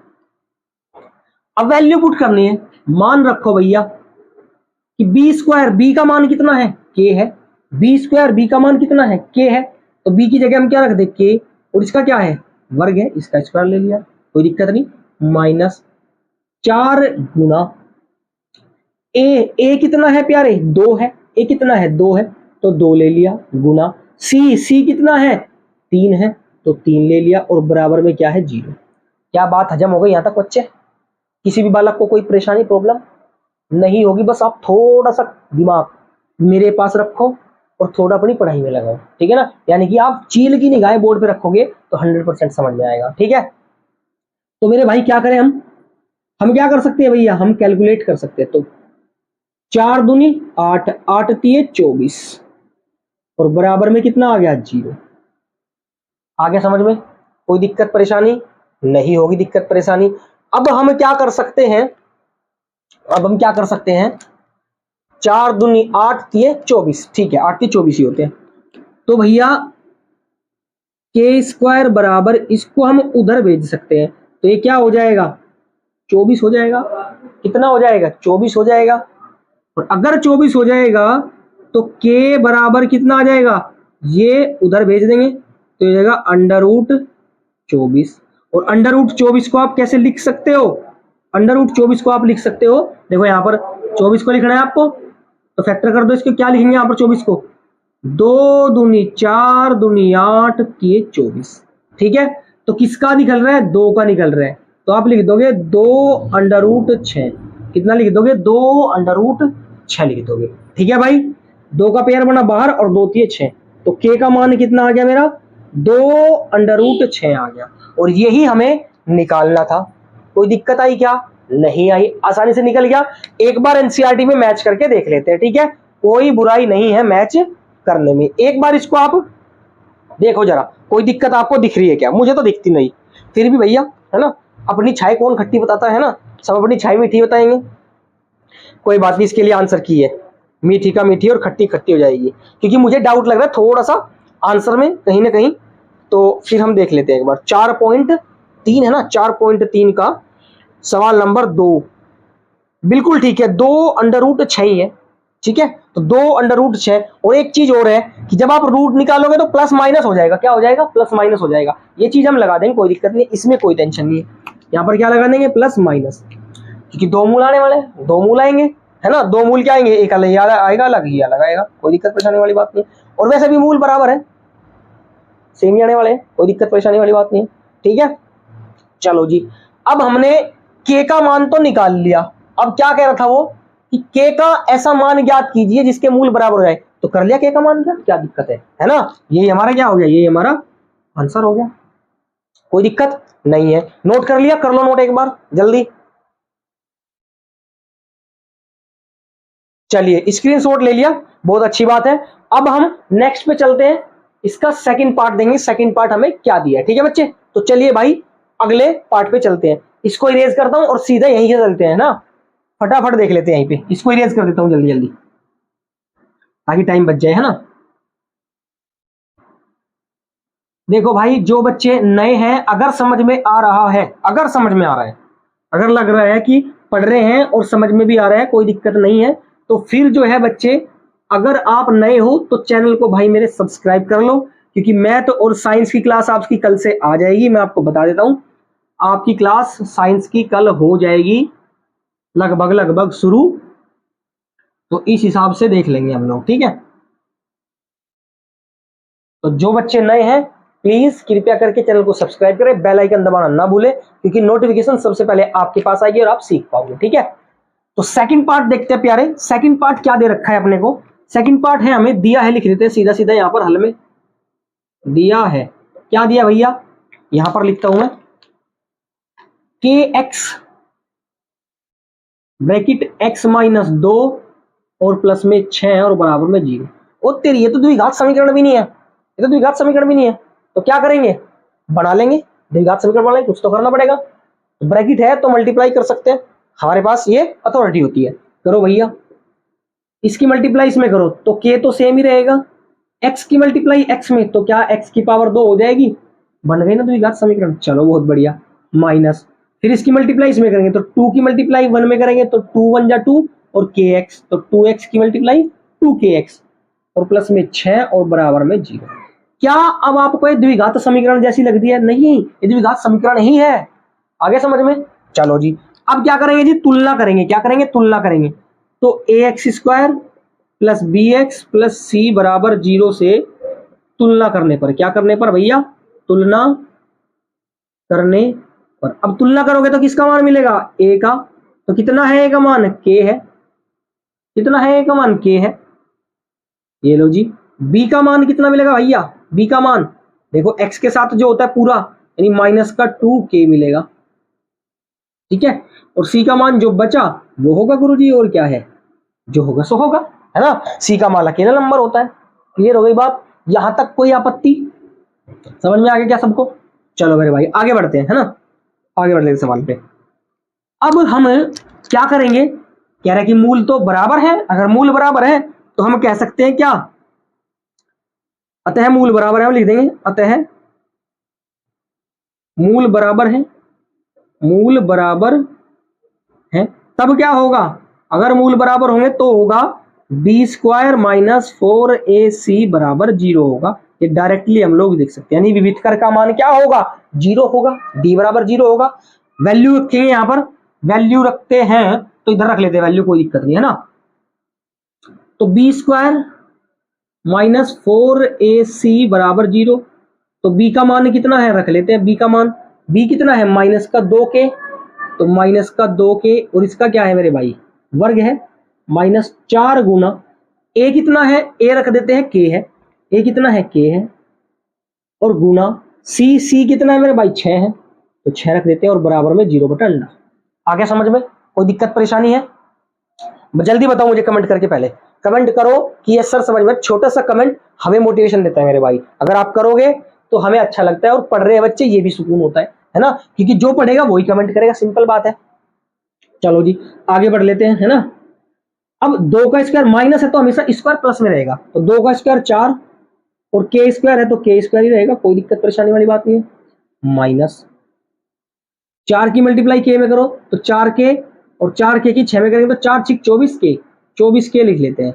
अब वैल्यू पुट करनी है। मान रखो भैया कि बी स्क्वायर, बी का मान कितना है, के है, बी स्क्वायर बी का मान कितना है, के है, तो बी की जगह हम क्या रख दे, के, और इसका क्या है, वर्ग है, इसका स्क्वायर ले लिया, कोई दिक्कत नहीं, माइनस 4 गुना ए कितना है प्यारे, 2 है, ए कितना है, 2 है, तो 2 ले लिया, गुना सी कितना है, 3 है, तो 3 ले लिया, और बराबर में क्या है, 0। क्या बात हजम हो गई यहां तक बच्चे? किसी भी बालक को कोई परेशानी प्रॉब्लम नहीं होगी, बस आप थोड़ा सा दिमाग मेरे पास रखो और थोड़ा अपनी पढ़ाई में लगाओ, ठीक है ना। यानी कि आप चील की निगाहें बोर्ड पे रखोगे तो 100% समझ में आएगा, ठीक है। तो मेरे भाई क्या करें हम क्या कर सकते हैं भैया, हम कैलकुलेट कर सकते हैं। तो 4 दूनी 8, 8 तिये 24, और बराबर में कितना आ गया, 0। आ गया समझ में? कोई दिक्कत परेशानी नहीं होगी, दिक्कत परेशानी। अब हम क्या कर सकते हैं, 4 दूनी 8 तिये 24, ठीक है, 8 तिये 24 ही होते हैं। तो भैया के स्क्वायर बराबर, इसको हम उधर भेज सकते हैं, तो ये क्या हो जाएगा, 24 हो जाएगा। कितना हो जाएगा, 24 हो जाएगा। और अगर 24 हो जाएगा तो के बराबर कितना आ जाएगा, ये उधर भेज देंगे तो ये जाएगा अंडर रूट 24। और अंडर रूट 24 को आप कैसे लिख सकते हो, अंडर रूट 24 को आप लिख सकते हो, देखो यहाँ पर 24 को लिखना है आपको, तो फैक्टर कर दो इसको, क्या लिखेंगे यहाँ पर 24 को, 2 दूनी 4 दूनी 8 तिये 24, ठीक है। तो किसका निकल रहा है, 2 का निकल रहा है, तो आप लिख दोगे 2 अंडर रूट 6। कितना लिख दोगे, 2 अंडर रूट 6 लिख दोगे, ठीक है भाई। 2 का पेयर बना बाहर और 2 तिये 6, तो के का मान कितना आ गया मेरा, 2 अंडर रूट 6 आ गया। और यही हमें निकालना था। कोई दिक्कत आई क्या, नहीं आई, आसानी से निकल गया। एक बार एनसीईआरटी में मैच करके देख लेते हैं, ठीक है, कोई बुराई नहीं है मैच करने में। एक बार इसको आप देखो जरा, कोई दिक्कत आपको दिख रही है क्या, मुझे तो दिखती नहीं, फिर भी भैया है ना, अपनी छाई कौन खट्टी बताता है ना, सब अपनी छाई मीठी बताएंगे। कोई बात नहीं, इसके लिए आंसर की है, मीठी का मीठी और खट्टी खट्टी हो जाएगी, क्योंकि मुझे डाउट लग रहा है थोड़ा सा आंसर में कहीं ना कहीं। तो फिर हम देख लेते हैं एक बार, 4.3 है ना, 4.3 का सवाल नंबर 2, बिल्कुल ठीक है, 2 अंडर रूट 6 ही है, ठीक है। तो 2 अंडर रूट 6, और एक चीज और है कि जब आप रूट निकालोगे तो प्लस माइनस हो जाएगा, क्या हो जाएगा, प्लस माइनस हो जाएगा। ये चीज हम लगा देंगे, कोई दिक्कत नहीं, इसमें कोई टेंशन नहीं है। यहाँ पर क्या लगा देंगे, प्लस माइनस, क्योंकि 2 मूल आने वाले हैं, 2 मूल आएंगे, है ना, 2 मूल क्या आएंगे, एक अलग आएगा, अलग ही अलग आएगा, कोई दिक्कत परेशानी वाली बात नहीं। और वैसे भी मूल बराबर है, सेम ही आने वाले हैं, कोई दिक्कत परेशानी वाली बात नहीं है, ठीक है। चलो जी, अब हमने के का मान तो निकाल लिया। अब क्या कह रहा था वो कि के का ऐसा मान ज्ञात कीजिए जिसके मूल बराबर हो जाए, तो कर लिया के का मान, क्या दिक्कत है ना। ये हमारा क्या हो गया, ये हमारा आंसर हो गया, कोई दिक्कत नहीं है। नोट कर लिया, कर लो नोट एक बार जल्दी। चलिए स्क्रीनशॉट ले लिया, बहुत अच्छी बात है। अब हम नेक्स्ट पे चलते हैं, इसका सेकंड पार्ट देंगे, सेकंड पार्ट हमें क्या दिया है, ठीक है बच्चे। तो चलिए भाई अगले पार्ट पे चलते हैं, इसको इरेज करता हूं और सीधा यहीं से चलते हैं ना, फटाफट देख लेते हैं यहीं पे, इसको इरेज कर देता हूं जल्दी जल्दी ताकि टाइम बच जाए, है ना। देखो भाई, जो बच्चे नए हैं, अगर समझ में आ रहा है, अगर समझ में आ रहा है, अगर लग रहा है कि पढ़ रहे हैं और समझ में भी आ रहा है, कोई दिक्कत नहीं है, तो फिर जो है बच्चे, अगर आप नए हो तो चैनल को भाई मेरे सब्सक्राइब कर लो, क्योंकि मैथ और साइंस की क्लास आपकी कल से आ जाएगी। मैं आपको बता देता हूं, आपकी क्लास साइंस की कल हो जाएगी लगभग शुरू, तो इस हिसाब से देख लेंगे हम लोग, ठीक है। तो जो बच्चे नए हैं प्लीज कृपया करके चैनल को सब्सक्राइब करें, बेल आइकन दबाना ना भूलें, क्योंकि नोटिफिकेशन सबसे पहले आपके पास आएगी और आप सीख पाओगे, ठीक है। तो सेकंड पार्ट देखते हैं प्यारे, सेकंड पार्ट क्या दे रखा है अपने को, सेकंड पार्ट है हमें दिया है, लिख देते हैं सीधा सीधा यहां पर हल में दिया है। क्या दिया भैया, यहां पर लिखता हूं मैं, के एक्स ब्रैकेट एक्स माइनस 2 और प्लस में 6 और बराबर में 0। और तेरी ये तो द्विघात समीकरण भी नहीं है, ये तो द्विघात समीकरण भी नहीं है, तो क्या करेंगे, बना लेंगे द्विघात समीकरण, बना लेंगे, कुछ तो करना पड़ेगा। ब्रैकेट है तो मल्टीप्लाई कर सकते हैं, हमारे पास ये अथॉरिटी होती है। करो भैया, इसकी मल्टीप्लाई इसमें करो तो के तो सेम ही रहेगा, एक्स की मल्टीप्लाई एक्स में तो क्या एक्स की पावर 2 हो जाएगी, बन गई ना द्विघात समीकरण। चलो बहुत बढ़िया। माइनस फिर इसकी मल्टीप्लाई इसमें करेंगे तो 2 की मल्टीप्लाई 1 में करेंगे तो 2 1 जा 2 और के एक्स, तो 2x की मल्टीप्लाई 2kx और प्लस में 6 और बराबर में 0। क्या अब आपको ये द्विघात समीकरण जैसी लगती है? नहीं, ये द्विघात समीकरण ही है। आगे समझ में? चलो जी, अब क्या करेंगे जी, तुलना करेंगे। क्या करेंगे? तुलना करेंगे। तो ax square plus bx plus c बराबर 0 से तुलना करने पर, क्या करने पर भैया? तुलना करने पर। अब तुलना करोगे तो किसका मान मिलेगा? a का। तो कितना है a का मान? k है। कितना है a का मान? k है। ये लो जी। b का मान कितना मिलेगा भैया? b का मान देखो x के साथ जो होता है पूरा, यानी माइनस का 2k मिलेगा, ठीक है। और c का मान जो बचा वो होगा गुरुजी, और क्या है, जो होगा सो होगा, है ना। c का मान अकेला नंबर होता है। क्लियर हो गई बात? यहां तक कोई आपत्ति? समझ में आ गया क्या सबको? चलो मेरे भाई आगे बढ़ते हैं, है ना। आगे बढ़ते हैं सवाल पे। अब हम क्या करेंगे, कह रहे हैं कि मूल तो बराबर है। अगर मूल बराबर है तो हम कह सकते हैं क्या, अतः मूल बराबर है, हम लिख देंगे अतः मूल बराबर है। मूल बराबर है तब क्या होगा, अगर मूल बराबर होंगे तो होगा बी स्क्वायर माइनस 4ac बराबर 0 होगा। ये डायरेक्टली हम लोग देख सकते हैं, यानी विविध कर का मान क्या होगा? 0 होगा। d बराबर 0 होगा। वैल्यू रखेंगे, यहां पर वैल्यू रखते हैं तो इधर रख लेते हैं वैल्यू, कोई दिक्कत नहीं है ना। तो बी स्क्वायर माइनस 4ac बराबर 0। तो b का मान कितना है, रख लेते हैं b का मान। b कितना है? माइनस का 2k, तो माइनस का 2k और इसका क्या है मेरे भाई? वर्ग है। माइनस 4 गुना a कितना है? a रख देते हैं k है। a कितना है? k है। और गुना c कितना है मेरे भाई? 6 है, तो 6 रख देते हैं और बराबर में 0 बटा अंडा। आगे समझ में? कोई दिक्कत परेशानी है? जल्दी बताओ मुझे कमेंट करके, पहले कमेंट करो कि यस सर समझ में। छोटा सा कमेंट हमें मोटिवेशन देता है मेरे भाई, अगर आप करोगे तो हमें अच्छा लगता है, और पढ़ रहे बच्चे ये भी सुकून होता है ना, क्योंकि जो पढ़ेगा वही कमेंट करेगा, सिंपल बात है। चलो जी आगे बढ़ लेते हैं, है ना। अब 2 का स्क्वायर माइनस है तो हमेशा स्क्वायर प्लस में रहेगा, तो 2 का स्क्वायर 4 और के स्क्वायर है तो के स्क्वायर ही रहेगा, कोई दिक्कत परेशानी वाली बात नहीं है। माइनस 4 की मल्टीप्लाई के में करो तो 4k और 4k की 6 में करेंगे तो 4 6 24k, 24k लिख लेते हैं,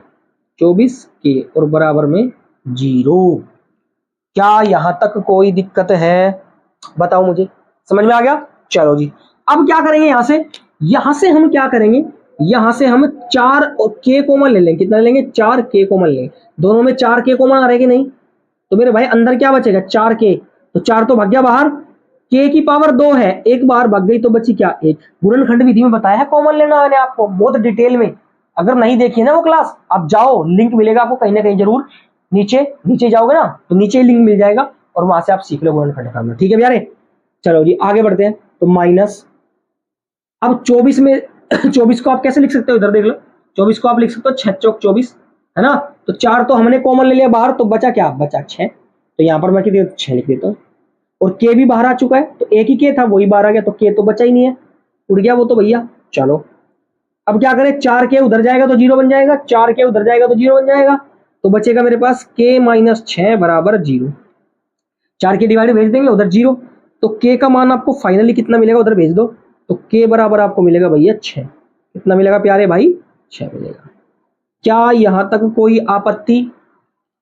24k और बराबर में 0। क्या यहां तक कोई दिक्कत है? बताओ मुझे, समझ में आ गया? चलो जी अब क्या करेंगे, यहां से हम क्या करेंगे, यहां से हम 4 और k कॉमन ले लेंगे। कितना लेंगे? 4k कॉमन लेंगे। दोनों में 4k कॉमन आ रहे कि नहीं? तो मेरे भाई अंदर क्या बचेगा? 4k, तो 4 तो भाग गया बाहर, k की पावर 2 है, एक बार भाग गई तो बची क्या? 1। गुणनखंड विधि में बताया है कॉमन लेना, मैंने आपको बहुत डिटेल में। अगर नहीं देखी है ना वो क्लास, आप जाओ, लिंक मिलेगा आपको कहीं ना कहीं जरूर, नीचे जाओगे ना तो नीचे लिंक मिल जाएगा और वहां से आप सीख लो गुणनखंड करना, ठीक है प्यारे। चलो जी आगे बढ़ते हैं। तो माइनस, अब 24 में 24 को आप कैसे लिख सकते हो? इधर देख लो, 24 को आप लिख सकते हो 6 चौक 24, है ना। तो 4 तो हमने कॉमन ले लिया बाहर, तो बचा क्या? बचा 6, तो यहां पर मैं 6 लिख देता हूँ। और के भी बाहर आ चुका है, तो एक ही के था वही बाहर आ गया, तो के तो बचा ही नहीं है, उड़ गया वो तो भैया। चलो अब क्या करें, 4 के उधर जाएगा तो 0 बन जाएगा, 4 के उधर जाएगा तो 0 बन जाएगा, तो बचेगा मेरे पास k माइनस 6 बराबर 0। 4 के डिवाइड भेज देंगे उधर 0, तो k का मान आपको फाइनली कितना मिलेगा उधर भेज दो, तो k बराबर आपको मिलेगा भैया 6। कितना मिलेगा प्यारे भाई? 6 मिलेगा। क्या यहां तक कोई आपत्ति?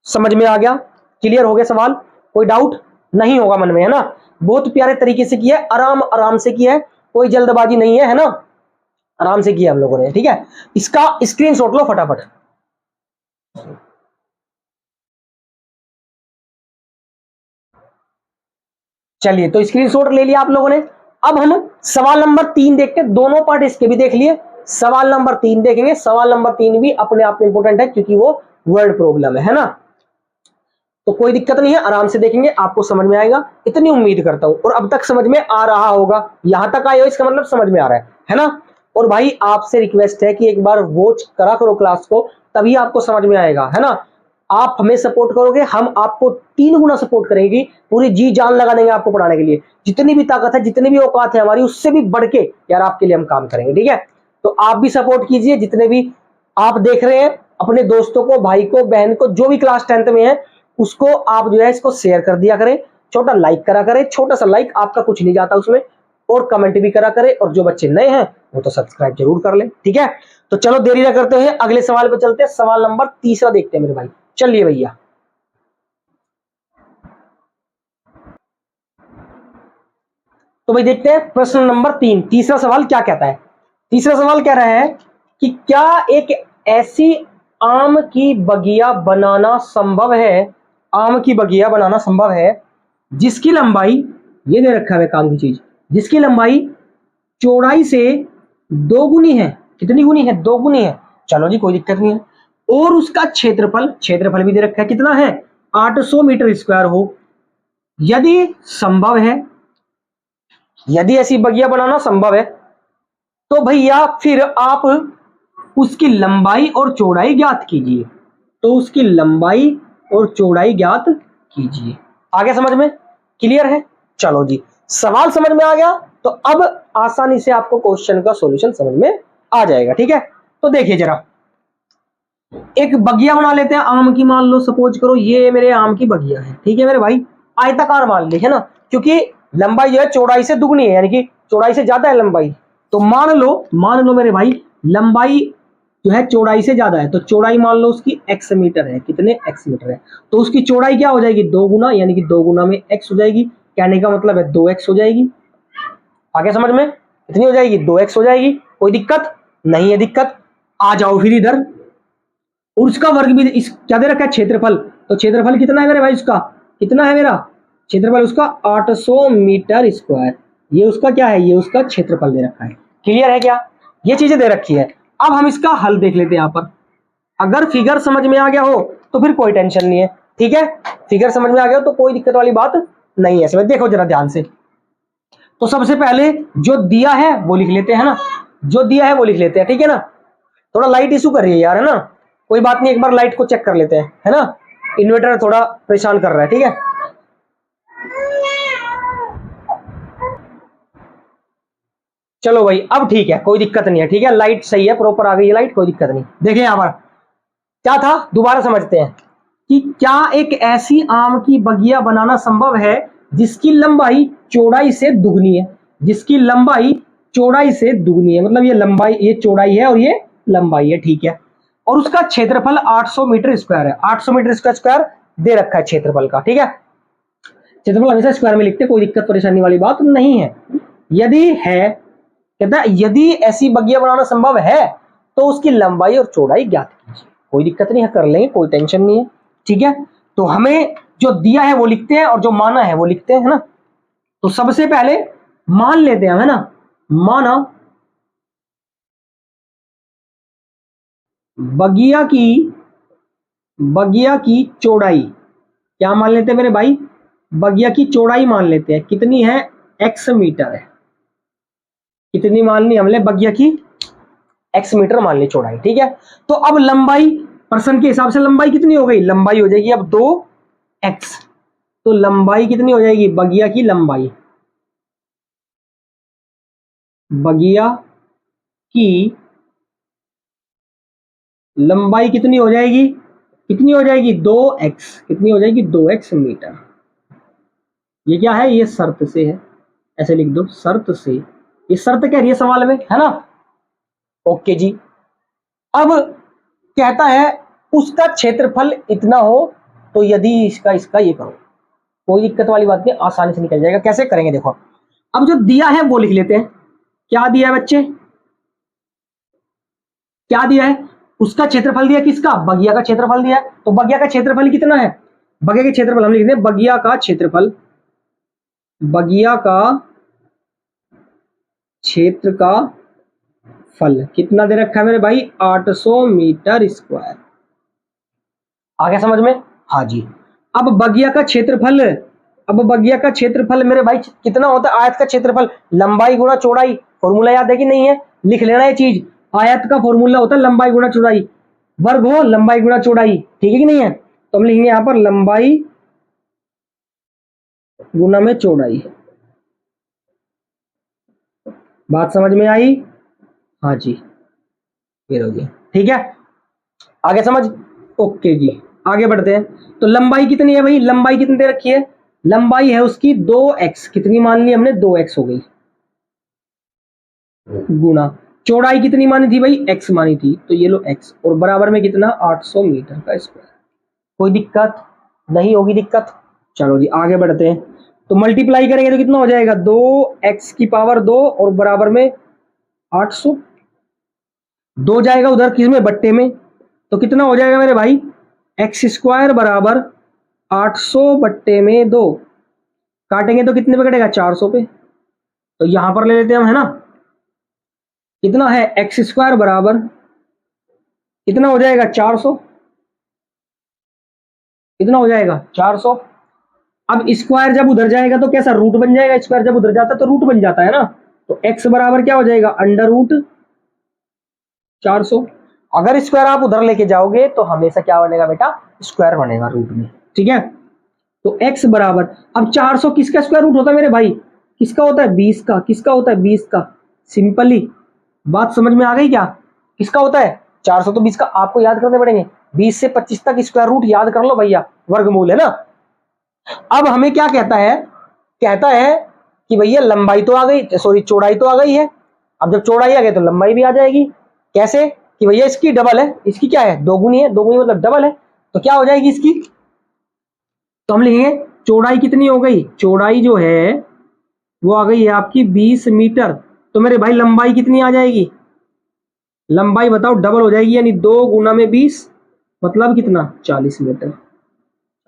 समझ में आ गया? क्लियर हो गया सवाल? कोई डाउट नहीं होगा मन में, है ना। बहुत प्यारे तरीके से किया है, आराम से किया है, कोई जल्दबाजी नहीं है ना, आराम से किया हम लोगों ने, ठीक है। इसका स्क्रीनशॉट लो फटाफट। चलिए तो स्क्रीनशॉट ले लिया आप लोगों ने। अब हम सवाल नंबर 3 देखते हैं, दोनों पार्ट इसके भी देख लिए, सवाल नंबर 3 देखेंगे। सवाल नंबर 3 भी अपने आप में इंपॉर्टेंट है क्योंकि वो वर्ड प्रॉब्लम है ना, तो कोई दिक्कत नहीं है, आराम से देखेंगे, आपको समझ में आएगा, इतनी उम्मीद करता हूं। और अब तक समझ में आ रहा होगा, यहां तक आए हो इसका मतलब समझ में आ रहा है ना। और भाई आपसे रिक्वेस्ट है कि एक बार वॉच करा करो क्लास को, तभी आपको समझ में आएगा, है ना। आप हमें सपोर्ट करोगे, हम आपको 3 गुना सपोर्ट करेंगे, पूरी जी जान लगा देंगे आपको पढ़ाने के लिए। जितनी भी ताकत है, जितनी भी औकात है हमारी, उससे भी बढ़ के यार आपके लिए हम काम करेंगे, ठीक है। तो आप भी सपोर्ट कीजिए, जितने भी आप देख रहे हैं अपने दोस्तों को, भाई को, बहन को, जो भी क्लास 10th में है उसको आप जो है इसको शेयर कर दिया करें, छोटा लाइक करा करें, छोटा सा लाइक, आपका कुछ नहीं जाता उसमें, और कमेंट भी करा करें, और जो बच्चे नए हैं वो तो सब्सक्राइब जरूर कर ले, ठीक है। तो चलो देरी ना करते हुए अगले सवाल पे चलते हैं। सवाल नंबर 3 देखते हैं मेरे भाई, चलिए भैया। तो भाई देखते हैं प्रश्न नंबर 3, तीसरा सवाल क्या कहता है। तीसरा सवाल कह रहा है कि क्या एक ऐसी आम की बगिया बनाना संभव है, आम की बगिया बनाना संभव है जिसकी लंबाई, ये दे रखा है काम की चीज, जिसकी लंबाई चौड़ाई से 2 गुनी है। कितनी गुनी है? 2 गुनी है। चलो जी कोई दिक्कत नहीं है। और उसका क्षेत्रफल, क्षेत्रफल भी दे रखा है, कितना है? 800 मीटर स्क्वायर हो। यदि संभव है, यदि ऐसी बगिया बनाना संभव है तो भैया फिर आप उसकी लंबाई और चौड़ाई ज्ञात कीजिए। तो उसकी लंबाई और चौड़ाई ज्ञात कीजिए। आ गया समझ में? क्लियर है? चलो जी, सवाल समझ में आ गया तो अब आसानी से आपको क्वेश्चन का सॉल्यूशन समझ में आ जाएगा, ठीक है। तो देखिए जरा, एक बगिया बना लेते हैं आम की। मान लो सपोज करो ये मेरे आम की बगिया है, ठीक है मेरे भाई। आयताकार मान ली है ना, क्योंकि लंबाई जो है चौड़ाई से दुगनी है, यानी कि चौड़ाई से ज्यादा है लंबाई। तो मान लो मेरे भाई लंबाई जो है चौड़ाई से ज्यादा है, तो चौड़ाई मान लो उसकी x मीटर है। कितने? x मीटर है। तो उसकी चौड़ाई क्या हो जाएगी? 2 गुना, यानी कि 2 गुना में x हो जाएगी। कहने का मतलब है 2x हो जाएगी। आगे समझ में? कितनी हो जाएगी? 2x हो जाएगी। कोई दिक्कत नहीं है? दिक्कत आ जाओ फिर इधर। और उसका वर्ग भी इस क्या दे रखा है? क्षेत्रफल। तो क्षेत्रफल कितना है मेरे भाई? उसका कितना है मेरा क्षेत्रफल? उसका 800 मीटर स्क्वायर। ये उसका क्या है? ये उसका क्षेत्रफल दे रखा है। क्लियर है क्या? ये चीजें दे रखी है। अब हम इसका हल देख लेते हैं यहां पर। अगर फिगर समझ में आ गया हो तो फिर कोई टेंशन नहीं है, ठीक है। फिगर समझ में आ गया हो तो कोई दिक्कत वाली बात नहीं है। समझ, देखो जरा ध्यान से। तो सबसे पहले जो दिया है वो लिख लेते हैं ना, जो दिया है वो लिख लेते हैं, ठीक है ना। थोड़ा लाइट इशू कर रही है यार, है ना। कोई बात नहीं, एक बार लाइट को चेक कर लेते हैं, है ना। इन्वर्टर थोड़ा परेशान कर रहा है, ठीक है। चलो भाई अब ठीक है, कोई दिक्कत नहीं है, ठीक है। लाइट सही है, प्रॉपर आ गई है लाइट, कोई दिक्कत नहीं। देखिए यहां पर क्या था, दोबारा समझते हैं कि क्या एक ऐसी आम की बगिया बनाना संभव है जिसकी लंबाई चौड़ाई से दुगनी है। जिसकी लंबाई चौड़ाई से दुगनी है, मतलब ये लंबाई, ये चौड़ाई है और ये लंबाई है, ठीक है। और उसका क्षेत्रफल 800 मीटर स्क्वायर है। 800 मीटर स्क्वायर दे रखा है क्षेत्रफल का, ठीक है। क्षेत्रफल हमेशा स्क्वायर में लिखते हैं, कोई दिक्कत परेशानी वाली बात नहीं है। यदि है, कहता है यदि ऐसी बगिया बनाना संभव है तो उसकी लंबाई और चौड़ाई ज्ञात कीजिए। कोई दिक्कत नहीं है, कर लेंगे, कोई टेंशन नहीं है, ठीक है। तो हमें जो दिया है वो लिखते हैं और जो माना है वो लिखते हैं, है ना। तो सबसे पहले मान लेते हैं, है ना। माना बगिया की चौड़ाई, क्या मान लेते हैं मेरे भाई? बगिया की चौड़ाई मान लेते हैं। कितनी है? x मीटर है। कितनी मान ली हमने? बगिया की x मीटर मान ली चौड़ाई, ठीक है। तो अब लंबाई, प्रश्न के हिसाब से लंबाई कितनी हो गई? लंबाई हो जाएगी अब 2x। तो लंबाई कितनी हो जाएगी? बगिया की लंबाई, बगिया की लंबाई कितनी हो जाएगी? कितनी हो जाएगी? 2x। कितनी हो जाएगी? 2x metre. ये क्या है? ये शर्त से है, ऐसे लिख दो, शर्त से। ये शर्त कह रही है सवाल में, है ना। ओके जी। अब कहता है उसका क्षेत्रफल इतना हो तो यदि इसका इसका ये करो। कोई दिक्कत वाली बात नहीं, आसानी से निकल जाएगा। कैसे करेंगे देखो। अब जो दिया है वो लिख लेते हैं। क्या दिया है बच्चे? क्या दिया है? उसका क्षेत्रफल दिया, किसका? बगिया का क्षेत्रफल दिया। तो बगिया का क्षेत्रफल कितना है? बगिया के क्षेत्रफल हम लिखते हैं, बगिया का क्षेत्रफल, बगिया का क्षेत्र का फल कितना दे रखा है मेरे भाई? 800 मीटर स्क्वायर। आ गया समझ में? हाँ जी। अब बगिया का क्षेत्रफल, अब बगिया का क्षेत्रफल मेरे भाई कितना होता है? आयत का क्षेत्रफल लंबाई गुणा चौड़ाई। फॉर्मूला याद है कि नहीं है? लिख लेना ये चीज। आयत का फॉर्मूला होता है लंबाई गुणा चौड़ाई। वर्ग हो लंबाई गुणा चौड़ाई, ठीक है कि नहीं है। तो हम लिखेंगे यहां पर लंबाई गुना में चौड़ाई। बात समझ में आई? हाँ जी, ये हो गया। ठीक है, आगे समझ? ओके जी, आगे बढ़ते हैं। तो लंबाई कितनी है भाई? लंबाई कितनी दे रखी है? लंबाई है उसकी 2x, कितनी मान ली हमने? 2x हो गई, गुना चौड़ाई कितनी मानी थी भाई? x मानी थी, तो ये लो x, और बराबर में कितना? 800 मीटर का स्क्वायर। कोई दिक्कत नहीं होगी? दिक्कत? चलो जी आगे बढ़ते हैं। तो मल्टीप्लाई करेंगे तो कितना हो जाएगा? 2x की पावर 2 और बराबर में 800। 2 जाएगा उधर किस में? बट्टे में, तो कितना हो जाएगा मेरे भाई? एक्स स्क्वायर बराबर 800 बट्टे में 2, काटेंगे तो कितने पे कटेगा? 400 पे। तो यहां पर ले लेते हैं हम, है ना। कितना है? एक्स स्क्वायर बराबर कितना हो जाएगा? 400। कितना हो जाएगा? 400। अब स्क्वायर जब उधर जाएगा तो कैसा? रूट बन जाएगा। स्क्वायर जब उधर जाता है तो रूट बन जाता है ना। तो x बराबर क्या हो जाएगा? Under root 400। अगर स्क्वायर आप उधर लेके जाओगे तो हमेशा क्या बनेगा बेटा? स्क्वायर बनेगा रूट में। ठीक है, तो x बराबर, अब 400 किसका स्क्वायर रूट होता है मेरे भाई? किसका होता है? 20 का। किसका होता है? 20 का। सिंपली बात समझ में आ गई क्या? किसका होता है? 400 तो 20 का। आपको याद करने पड़ेंगे, 20 से 25 तक स्क्वायर रूट याद कर लो भैया, वर्गमूल है ना। अब हमें क्या कहता है? कहता है कि भैया लंबाई तो आ गई, सॉरी चौड़ाई तो आ गई है। अब जब चौड़ाई आ गई तो लंबाई भी आ जाएगी। कैसे? कि भैया इसकी डबल है, इसकी क्या है? दोगुनी है। दोगुनी मतलब डबल है, तो क्या हो जाएगी इसकी? तो हम लिखेंगे चौड़ाई कितनी हो गई? चौड़ाई जो है वो आ गई है आपकी 20 मीटर। तो मेरे भाई लंबाई कितनी आ जाएगी? लंबाई बताओ, डबल हो जाएगी, यानी 2 गुना में 20 मतलब कितना? 40 मीटर।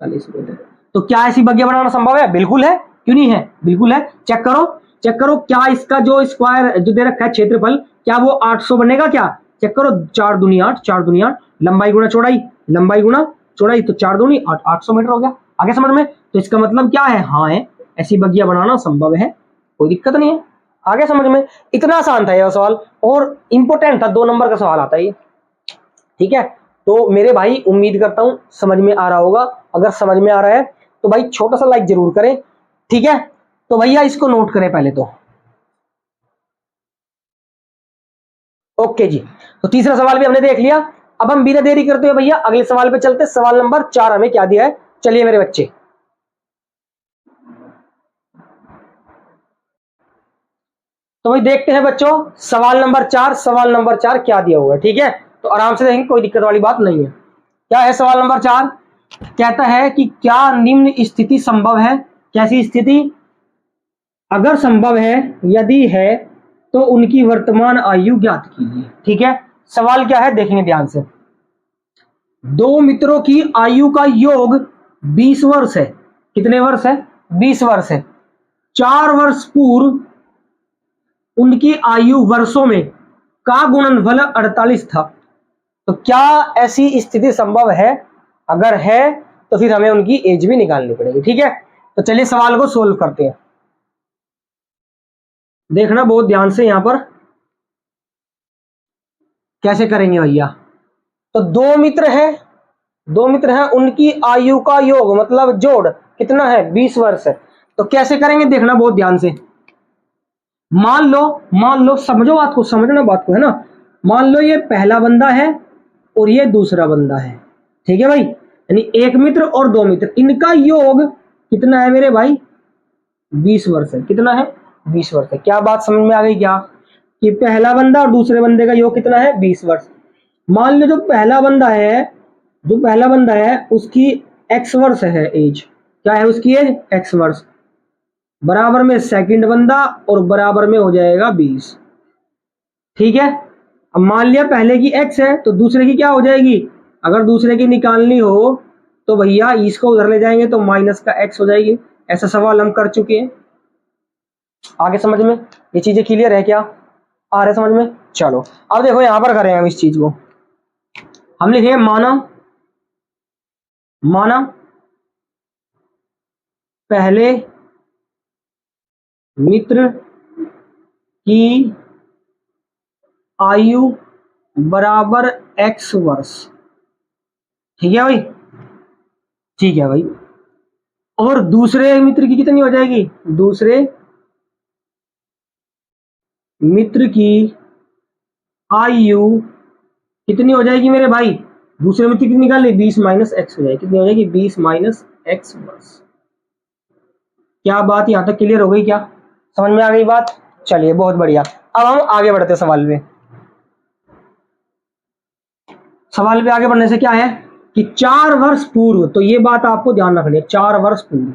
40 मीटर। तो क्या ऐसी बगिया बनाना संभव है? बिल्कुल है, क्यों नहीं है? बिल्कुल है। चेक करो, चेक करो, क्या इसका जो स्क्वायर जो दे रखा है क्षेत्रफल, क्या वो 800 बनेगा क्या? चेक करो, 4 दूनी 8, 4 दूनी 8, लंबाई गुना चौड़ाई, लंबाई गुना चौड़ाई, तो 4 दूनी 8, 800 मीटर हो गया। आगे समझ में? तो इसका मतलब क्या है? हाँ है, ऐसी बगिया बनाना संभव है, कोई दिक्कत नहीं है। आगे समझ में? इतना आसान था यह सवाल, और इंपोर्टेंट था, 2 नंबर का सवाल आता है ये। ठीक है, तो मेरे भाई उम्मीद करता हूं समझ में आ रहा होगा। अगर समझ में आ रहा है तो भाई छोटा सा लाइक जरूर करें। ठीक है, तो भैया इसको नोट करें पहले तो। ओके जी, तो तीसरा सवाल भी हमने देख लिया। अब हम बिना देरी करते हुए भैया अगले सवाल पे चलते। सवाल नंबर 4 हमें क्या दिया है? चलिए मेरे बच्चे, तो भाई देखते हैं बच्चों, सवाल नंबर 4, सवाल नंबर 4 क्या दिया हुआ है। ठीक है, तो आराम से देखेंगे, कोई दिक्कत वाली बात नहीं है। क्या है सवाल नंबर 4? कहता है कि क्या निम्न स्थिति संभव है? कैसी स्थिति? अगर संभव है, यदि है, तो उनकी वर्तमान आयु ज्ञात कीजिए। ठीक है, सवाल क्या है देखेंगे ध्यान से। दो मित्रों की आयु का योग 20 वर्ष है। कितने वर्ष है? 20 वर्ष है। 4 वर्ष पूर्व उनकी आयु वर्षों में का गुणनफल 48 था। तो क्या ऐसी स्थिति संभव है? अगर है तो फिर हमें उनकी एज भी निकालनी पड़ेगी। ठीक है, तो चलिए सवाल को सोल्व करते हैं। देखना बहुत ध्यान से यहां पर कैसे करेंगे भैया। तो दो मित्र हैं, दो मित्र हैं, उनकी आयु का योग मतलब जोड़ कितना है? 20 वर्ष है। तो कैसे करेंगे देखना बहुत ध्यान से। मान लो, समझो बात को, समझना बात को, है ना। मान लो ये पहला बंदा है और ये दूसरा बंदा है। ठीक है भाई, यानी एक मित्र और दो मित्र, इनका योग कितना है मेरे भाई? 20 वर्ष है। कितना है? 20 वर्ष है। क्या बात समझ में आ गई क्या? कि पहला बंदा और दूसरे बंदे का योग कितना है? 20 वर्ष। मान लो जो पहला बंदा है, जो पहला बंदा है उसकी x वर्ष है एज। क्या है उसकी एज? x वर्ष। बराबर में सेकंड बंदा और बराबर में हो जाएगा 20। ठीक है, अब मान लिया पहले की x है तो दूसरे की क्या हो जाएगी? अगर दूसरे की निकालनी हो तो भैया इसको उधर ले जाएंगे तो माइनस का x हो जाएगी। ऐसा सवाल हम कर चुके हैं। आगे समझ में? ये चीजें क्लियर है क्या? आ रहे समझ में? चलो अब देखो यहां पर करें हम इस चीज को। हम लिखे माना, माना पहले मित्र की आयु बराबर x वर्ष। ठीक है भाई, ठीक है भाई। और दूसरे मित्र की कितनी हो जाएगी? दूसरे मित्र की आयु कितनी हो जाएगी मेरे भाई? दूसरे मित्र की निकाल ले, 20 माइनस एक्स हो जाएगी। कितनी हो जाएगी? 20 माइनस एक्स वर्ष। क्या बात यहां तक क्लियर हो गई? क्या समझ में आ गई बात? चलिए बहुत बढ़िया। अब हम आगे बढ़ते हैं सवाल में। सवाल पे आगे बढ़ने से क्या है कि 4 वर्ष पूर्व, तो ये बात आपको ध्यान रखनी है, 4 वर्ष पूर्व,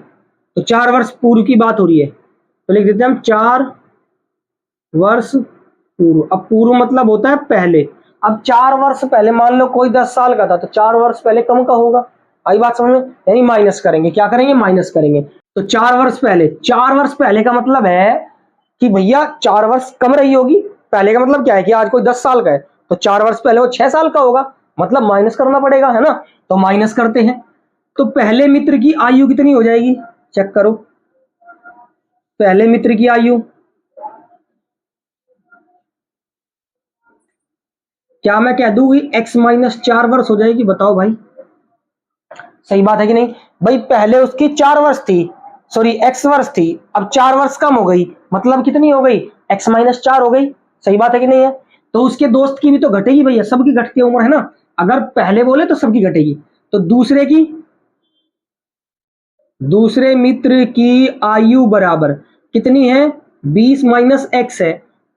तो 4 वर्ष पूर्व की बात हो रही है, तो लिख देते हैं हम 4 वर्ष पूर्व। अब पूर्व मतलब होता है पहले। अब 4 वर्ष पहले, मान लो कोई 10 साल का था, तो 4 वर्ष पहले कम का होगा। आई बात समझ में? यानी माइनस करेंगे। क्या करेंगे? माइनस करेंगे। तो 4 वर्ष पहले, 4 वर्ष पहले का मतलब है कि भैया 4 वर्ष कम रही होगी। पहले का मतलब क्या है कि आज कोई 10 साल का है, तो 4 वर्ष पहले वो 6 साल का होगा, मतलब माइनस करना पड़ेगा, है ना? तो माइनस करते हैं। तो पहले मित्र की आयु कितनी हो जाएगी? चेक करो। पहले मित्र की आयु, क्या मैं कह दूं x माइनस 4 वर्ष हो जाएगी? बताओ भाई, सही बात है कि नहीं भाई? पहले उसकी 4 वर्ष थी, सॉरी x वर्ष थी, अब 4 वर्ष कम हो गई, मतलब कितनी हो गई? x माइनस 4 हो गई। सही बात है कि नहीं है? तो उसके दोस्त की भी तो घटेगी भैया, सबकी घटती उम्र है ना। अगर पहले बोले तो सबकी घटेगी। तो दूसरे की, दूसरे मित्र की आयु बराबर कितनी है? 20 माइनस एक्स है।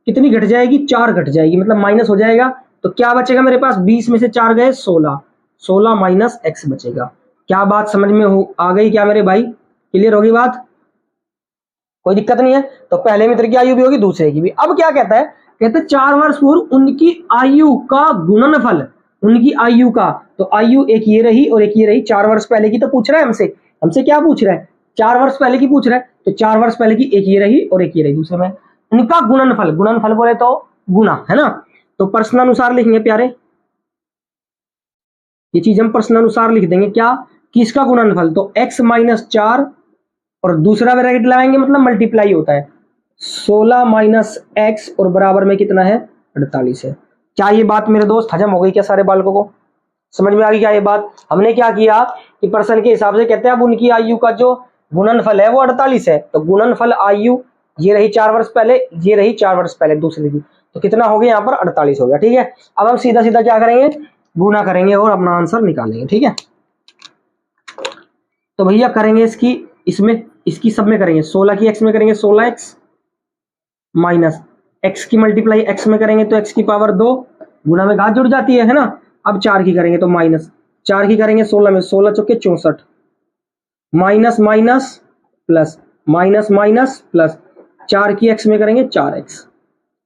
कितनी घट जाएगी? 4 घट जाएगी, मतलब माइनस हो जाएगा। तो क्या बचेगा मेरे पास? 20 में से 4 गए 16, 16 माइनस एक्स बचेगा। क्या बात समझ में आ गई क्या मेरे भाई? क्लियर होगी बात? कोई दिक्कत नहीं है। तो पहले मित्र की आयु भी होगी, दूसरे की भी। अब क्या कहता है? कहते हैं 4 वर्ष पूर्व उनकी आयु का गुणनफल, उनकी आयु का, तो आयु एक ये रही और एक ये रही। 4 वर्ष पहले की तो पूछ रहा है हमसे, हमसे क्या पूछ रहा है? 4 वर्ष पहले की पूछ रहा है। तो 4 वर्ष पहले की एक ये रही और एक ये रही दूसरे में। उनका गुणनफल, गुणनफल बोले तो गुणा, है ना? तो प्रश्नानुसार लिखेंगे प्यारे, ये चीज हम प्रश्नानुसार लिख देंगे। क्या? किसका गुणनफल? तो x माइनस 4 और दूसरा ब्रैकेट लगाएंगे, मतलब मल्टीप्लाई होता है, 16 माइनस एक्स और बराबर में कितना है? 48 है। क्या ये बात मेरे दोस्त हजम हो गई क्या सारे बालकों को? समझ में आ गई क्या ये बात? हमने क्या किया कि प्रश्न के हिसाब से कहते हैं अब उनकी आयु का जो गुणनफल है वो 48 है। तो गुणनफल आयु ये रही 4 वर्ष पहले, ये रही 4 वर्ष पहले दूसरे की, तो कितना हो गया यहाँ पर? 48 हो गया। ठीक है, अब हम सीधा सीधा क्या करेंगे? गुणा करेंगे और अपना आंसर निकालेंगे। ठीक है, तो भैया करेंगे इसकी, इसमें इसकी सब में करेंगे। 16 की x में करेंगे 16x माइनस x की मल्टीप्लाई x में करेंगे तो x की पावर 2, गुणा में घात जुड़ जाती है ना। अब 4 की करेंगे तो माइनस, 4 की करेंगे 16 में, 16 चौके 64, minus minus plus, minus minus plus, 4 की x में करेंगे 4x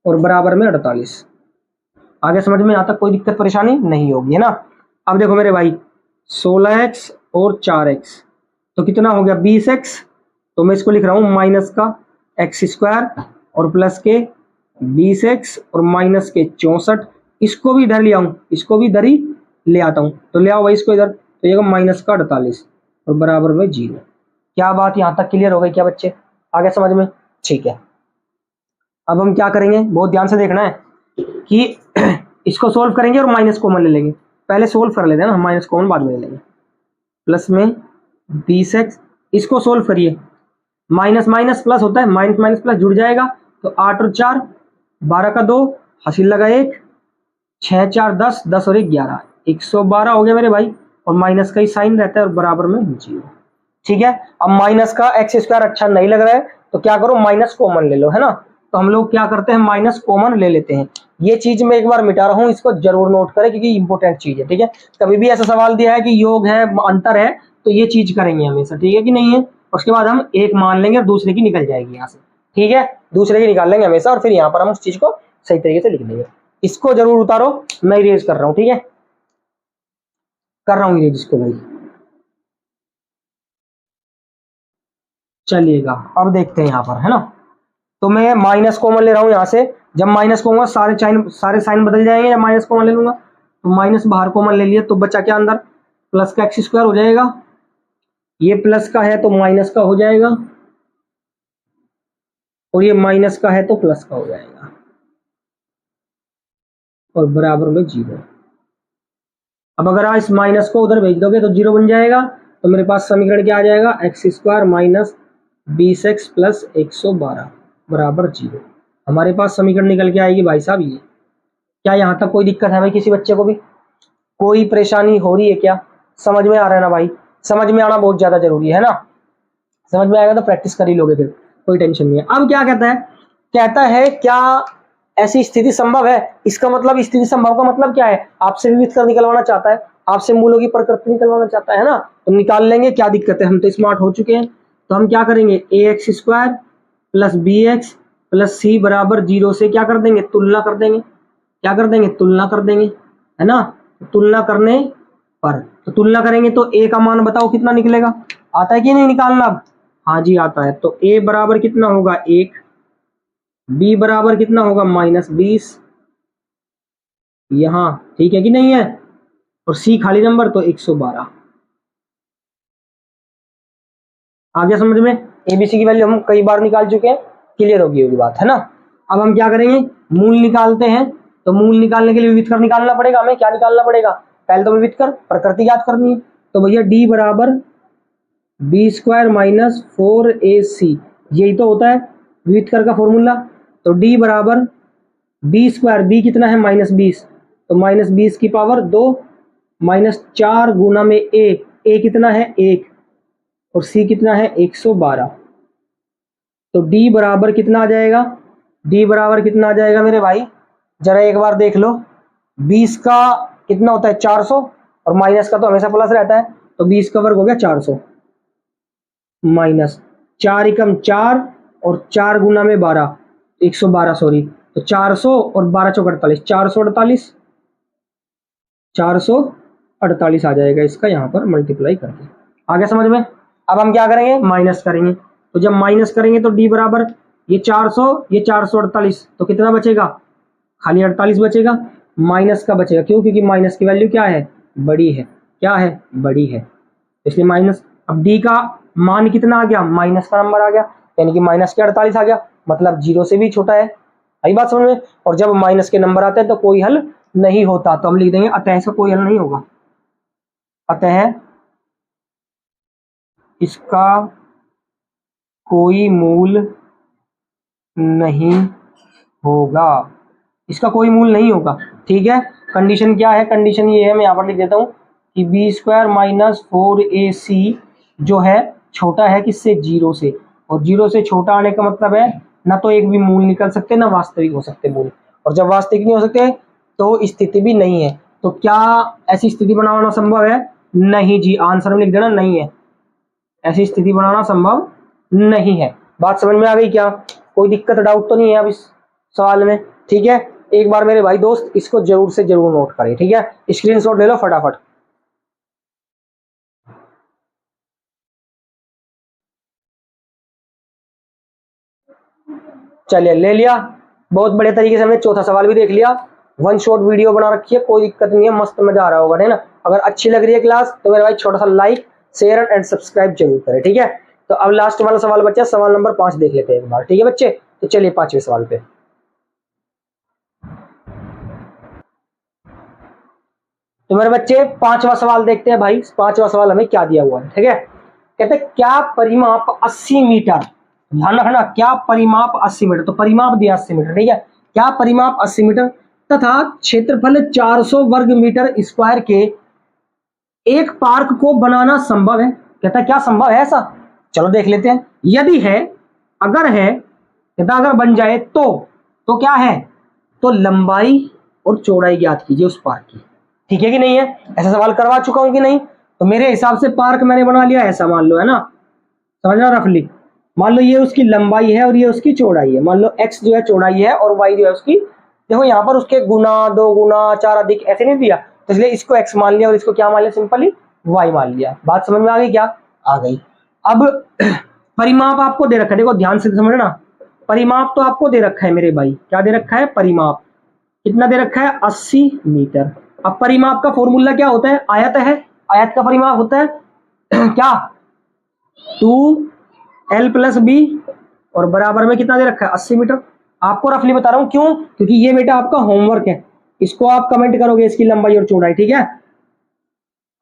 और बराबर में 48। आगे समझ में आता? कोई दिक्कत परेशानी नहीं होगी, है ना? अब देखो मेरे भाई, 16x और 4x तो कितना हो गया? 20x। तो मैं इसको लिख रहा हूं माइनस का एक्स स्क्वायर और प्लस के 20x और माइनस के 64। इसको भी इधर ले आऊं, इसको भी इधर ही ले आता हूं, तो ले आओ भाई इसको इधर, तो ये माइनस का 48 और बराबर में 0। क्या बात यहां तक क्लियर हो गई क्या बच्चे? आगे समझ में? ठीक है, अब हम क्या करेंगे? बहुत ध्यान से देखना है कि इसको सोल्व करेंगे और माइनस कॉमन ले लेंगे। पहले सोल्व कर लेते हैं ना, माइनस कॉमन बाद में ले लेंगे। प्लस में 20x, इसको सोल्व करिए, माइनस माइनस प्लस होता है, माइनस माइनस प्लस जुड़ जाएगा, तो 8 और 4 12 का 2, हासिल लगा 1, 6 4 10, 10 और 1 11, 112 हो गया मेरे भाई। और माइनस का ही साइन रहता है और बराबर में 0। ठीक है, अब माइनस का एक्स स्क्वायर अच्छा नहीं लग रहा है तो क्या करो? माइनस कॉमन ले लो, है ना? तो हम लोग क्या करते हैं? माइनस कॉमन ले लेते हैं। ये चीज मैं एक बार मिटा रहा हूं, इसको जरूर नोट करें क्योंकि इंपॉर्टेंट चीज है। ठीक है, कभी भी ऐसा सवाल दिया है कि योग है, अंतर है, तो ये चीज करेंगे हमेशा। ठीक है कि नहीं है? उसके बाद हम एक मान लेंगे और दूसरे की निकल जाएगी यहाँ से। ठीक है, दूसरे की निकाल लेंगे हमेशा और फिर यहाँ पर हम उस चीज को सही तरीके से लिख देंगे। इसको जरूर उतारो, मैं इरेज कर रहा हूँ। ठीक है, कर रहा हूँ इरेज इसको भाई। चलिएगा, अब देखते हैं यहाँ पर, है ना? तो मैं माइनस कॉमन ले रहा हूँ यहाँ से। जब माइनस कॉमन, सारे साइन बदल जाएंगे जब माइनस कॉमन ले लूंगा। तो माइनस बाहर कॉमन ले लिया तो बचा क्या अंदर? प्लस का एक्स स्क्वायर हो जाएगा, ये प्लस का है तो माइनस का हो जाएगा, और ये माइनस का है तो प्लस का हो जाएगा, और बराबर में 0। अब अगर आप इस माइनस को उधर भेज दोगे तो 0 बन जाएगा, तो मेरे पास समीकरण क्या आ जाएगा, x square minus 20x plus 112 बराबर 0। हमारे पास समीकरण निकल के आएगी भाई साहब ये। क्या यहाँ तक कोई दिक्कत है भाई, किसी बच्चे को भी कोई परेशानी हो रही है क्या? समझ में आ रहा है ना भाई? समझ में आना बहुत ज्यादा जरूरी है ना, समझ में आएगा तो प्रैक्टिस कर ही लोगे फिर, कोई टेंशन नहीं है। अब क्या कहता है क्या ऐसी स्थिति संभव है? इसका मतलब स्थिति संभव का मतलब क्या है, आपसे विविध कर निकलवाना चाहता है, आपसे मूलों की प्रकृति निकलवाना चाहता है ना, तो निकाल लेंगे, क्या दिक्कत है, हम तो स्मार्ट हो चुके हैं। तो हम क्या करेंगे, ax square plus bx plus c बराबर 0 से क्या कर देंगे, तुलना कर देंगे। क्या कर देंगे, तुलना कर देंगे, है ना। तुलना करने पर, तो तुलना करेंगे तो a का मान बताओ कितना निकलेगा, आता है कि नहीं निकालना अब? हाँ जी आता है। तो a बराबर कितना होगा 1, b बराबर कितना होगा -20, यहां ठीक है कि नहीं है, और c खाली नंबर तो 112। आ गया समझ में? एबीसी की वैल्यू हम कई बार निकाल चुके हैं, क्लियर होगी बात, है ना। अब हम क्या करेंगे, मूल निकालते हैं। तो मूल निकालने के लिए विविध कर निकालना पड़ेगा हमें। क्या निकालना पड़ेगा, पहले तो विविध कर, प्रकृति याद करनी है। तो भैया d बराबर बी स्क्वायर माइनस 4ac, यही तो होता है विविध कर का फॉर्मूला। तो d बराबर बी स्क्वायर, बी कितना है -20, तो -20 की पावर 2 माइनस 4 गुना में a कितना है 1, और c कितना है 112। तो d बराबर कितना आ जाएगा, d बराबर कितना आ जाएगा मेरे भाई, जरा एक बार देख लो। 20 का कितना होता है 400, और माइनस का तो हमेशा प्लस रहता है, तो 20 का वर्ग हो गया 400 माइनस 4 एकम 4 और 4 गुना में 12, 112 सॉरी। तो 400 और 12 चौक 48, 448 आ जाएगा इसका यहाँ पर मल्टीप्लाई करके। आगे समझ में? अब हम क्या करेंगे, माइनस करेंगे। तो जब माइनस करेंगे तो d बराबर ये 400 ये 448, तो कितना बचेगा, खाली 48 बचेगा, माइनस का बचेगा। क्यों, क्योंकि माइनस की वैल्यू क्या है, बड़ी है। क्या है, बड़ी है, इसलिए माइनस। अब d का मान कितना आ गया, माइनस का नंबर आ गया, यानी कि माइनस के 48 आ गया, मतलब 0 से भी छोटा है। आई बात समझ में? और जब माइनस के नंबर आते हैं तो कोई हल नहीं होता, तो हम लिख देंगे अतः इसका कोई हल नहीं होगा, अतः इसका कोई मूल नहीं होगा, इसका कोई मूल नहीं होगा। ठीक है, कंडीशन क्या है, कंडीशन ये है, मैं यहाँ पर लिख देता हूँ कि बी स्क्वायर माइनस 4ac जो है छोटा है किससे, 0 से, और 0 से छोटा आने का मतलब है ना तो एक भी मूल निकल सकते ना वास्तविक हो सकते मूल, और जब वास्तविक नहीं हो सकते तो स्थिति भी नहीं है। तो क्या ऐसी स्थिति बनाना संभव है, नहीं जी, आंसर में लिख देना नहीं है, ऐसी स्थिति बनाना संभव नहीं है। बात समझ में आ गई क्या, कोई दिक्कत डाउट तो नहीं है अब इस सवाल में? ठीक है, एक बार मेरे भाई दोस्त इसको जरूर से जरूर नोट करें, ठीक है, स्क्रीनशॉट ले लो फटाफट। चलिए ले लिया, बहुत बड़े तरीके से हमने चौथा सवाल भी देख लिया। वन शॉट वीडियो बना रखी है, कोई दिक्कत नहीं है, मस्त मजा आ रहा होगा, है ना। अगर अच्छी लग रही है क्लास तो मेरे भाई छोटा सा लाइक शेयर एंड सब्सक्राइब जरूर करें, ठीक है। तो अब लास्ट वाला सवाल बच्चा, सवाल नंबर 5 देख लेते हैं एक बार, ठीक है बच्चे। तो चलिए 5वें सवाल पे, तो मेरे बच्चे 5वां सवाल देखते हैं भाई। 5वां सवाल हमें क्या दिया हुआ है, ठीक है। कहते हैं क्या परिमाप 80 मीटर, ध्यान रखना, क्या परिमाप 80 मीटर, तो परिमाप दिया 80 मीटर, ठीक है। क्या परिमाप 80 मीटर तथा क्षेत्रफल 400 वर्ग मीटर स्क्वायर के एक पार्क को बनाना संभव है। कहता है क्या संभव है ऐसा, चलो देख लेते हैं। यदि है, अगर है, कहता अगर बन जाए तो क्या है, तो लंबाई और चौड़ाई ज्ञात कीजिए उस पार्क की, ठीक है कि नहीं है। ऐसा सवाल करवा चुका हूं कि नहीं, तो मेरे हिसाब से पार्क मैंने बना लिया ऐसा, मान लो, है ना, समझना रफली। मान लो ये उसकी लंबाई है और ये उसकी चौड़ाई है, मान लो x जो है चौड़ाई है और y जो है उसकी, देखो यहाँ पर उसके गुना 2 गुना 4 अधिक ऐसे नहीं दिया, तो इसलिए इसको x मान लिया और इसको क्या मान लिया, सिंपली y मान लिया। बात समझ में आ गई क्या, आ गई। अब परिमाप आपको दे रखा है, देखो ध्यान से समझना, परिमाप तो आपको दे रखा है मेरे भाई, क्या दे रखा है, परिमाप कितना दे रखा है, 80 मीटर। अब परिमाप का फॉर्मूला क्या होता है, आयत है, आयत का परिमाप होता है क्या, 2l प्लस बी, और बराबर में कितना दे रखा है, 80 मीटर। आपको रफली बता रहा हूं, क्यों, क्योंकि ये बेटा आपका होमवर्क है, इसको आप कमेंट करोगे इसकी लंबाई और चौड़ाई, ठीक है।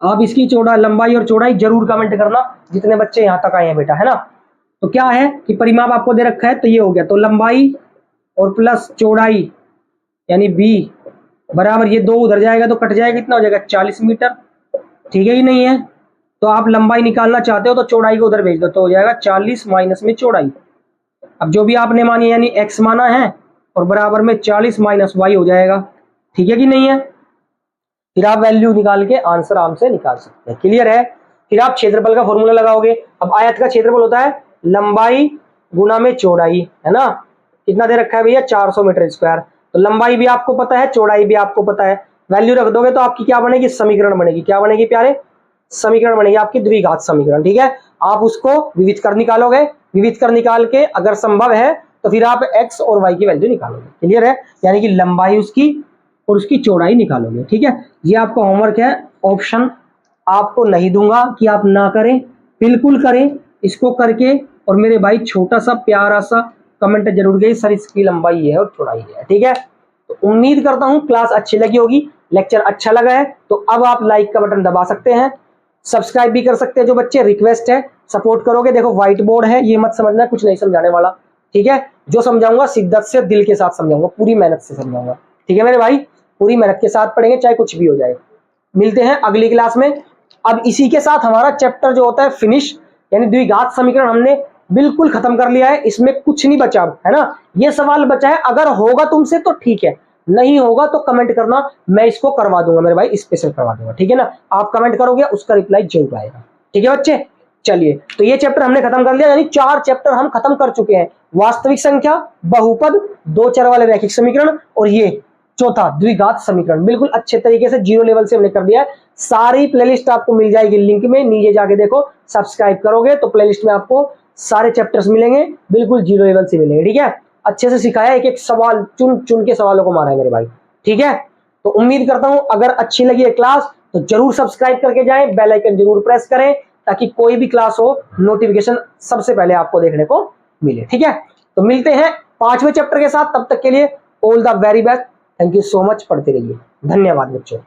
आप इसकी लंबाई और चौड़ाई जरूर कमेंट करना, जितने बच्चे यहाँ तक आए हैं बेटा, है ना। तो क्या है कि परिमाप आपको दे रखा है, तो ये हो गया, तो लंबाई और प्लस चौड़ाई यानी बी बराबर, ये 2 उधर जाएगा तो कट जाएगा, कितना हो जाएगा 40 मीटर, ठीक है ही नहीं है। तो आप लंबाई निकालना चाहते हो तो चौड़ाई को उधर भेज दो, तो हो जाएगा 40 माइनस में चौड़ाई। अब जो भी आपने मानी यानी x माना है और बराबर में 40 माइनस वाई हो जाएगा, ठीक है कि नहीं है। फिर आप वैल्यू निकाल के आंसर आराम से निकाल सकते हैं, क्लियर है। फिर आप क्षेत्रफल का फॉर्मूला लगाओगे। अब आयत का क्षेत्रफल होता है लंबाई गुना में चौड़ाई, है ना। कितना दे रखा है भैया 400 मीटर स्क्वायर। तो लंबाई भी आपको पता है, चौड़ाई भी आपको पता है, वैल्यू रख दोगे तो आपकी क्या बनेगी, समीकरण बनेगी। क्या बनेगी प्यारे, समीकरण बनेगी आपकी द्विघात समीकरण, ठीक है। आप उसको विविध कर निकालोगे, विविध कर निकाल के अगर संभव है तो फिर आप x और y की वैल्यू निकालोगे, क्लियर है। यानी कि लंबाई उसकी और उसकी चौड़ाई निकालोगे, ठीक है। ये आपका होमवर्क है, ऑप्शन आपको नहीं दूंगा कि आप ना करें, बिल्कुल करें इसको करके। और मेरे भाई छोटा सा प्यारा सा कमेंट जरूर गई, सर इसकी लंबाई ये है और चौड़ाई ये है, ठीक है। तो उम्मीद करता हूं क्लास अच्छी लगी होगी, लेक्चर अच्छा लगा है तो अब आप लाइक का बटन दबा सकते हैं, सब्सक्राइब भी कर सकते हैं। जो बच्चे रिक्वेस्ट है सपोर्ट करोगे, देखो व्हाइट बोर्ड है, ये मत समझना कुछ नहीं समझाने वाला, ठीक है। जो समझाऊंगा शिद्दत से दिल के साथ समझाऊंगा, पूरी मेहनत से समझाऊंगा, ठीक है मेरे भाई। पूरी मेहनत के साथ पढ़ेंगे चाहे कुछ भी हो जाए। मिलते हैं अगली क्लास में। अब इसी के साथ हमारा चैप्टर जो होता है फिनिश, यानी द्विघात समीकरण हमने बिल्कुल खत्म कर लिया है, इसमें कुछ नहीं बचा, है ना। ये सवाल बचा है, अगर होगा तुमसे तो ठीक है, नहीं होगा तो कमेंट करना, मैं इसको करवा दूंगा मेरे भाई, स्पेशल करवा दूंगा, ठीक है ना। आप कमेंट करोगे उसका रिप्लाई जरूर आएगा, ठीक है बच्चे। चलिए, तो ये चैप्टर हमने खत्म कर लिया, यानी 4 चैप्टर हम खत्म कर चुके हैं। वास्तविक संख्या, बहुपद, 2 चर वाले रैखिक समीकरण और ये चौथा द्विघात समीकरण, बिल्कुल अच्छे तरीके से 0 लेवल से हमने कर दिया है। सारी प्लेलिस्ट आपको मिल जाएगी लिंक में, नीचे जाके देखो, सब्सक्राइब करोगे तो प्लेलिस्ट में आपको सारे चैप्टर्स मिलेंगे, बिल्कुल 0 लेवल से मिलेंगे, ठीक है। अच्छे से सिखाया, एक एक सवाल चुन चुन के सवालों को मारा है मेरे भाई, ठीक है। तो उम्मीद करता हूं अगर अच्छी लगी है क्लास तो जरूर सब्सक्राइब करके जाएं, बेल आइकन जरूर प्रेस करें ताकि कोई भी क्लास हो नोटिफिकेशन सबसे पहले आपको देखने को मिले, ठीक है। तो मिलते हैं 5वें चैप्टर के साथ, तब तक के लिए all the very best, thank you so much, पढ़ते रहिए, धन्यवाद बच्चों।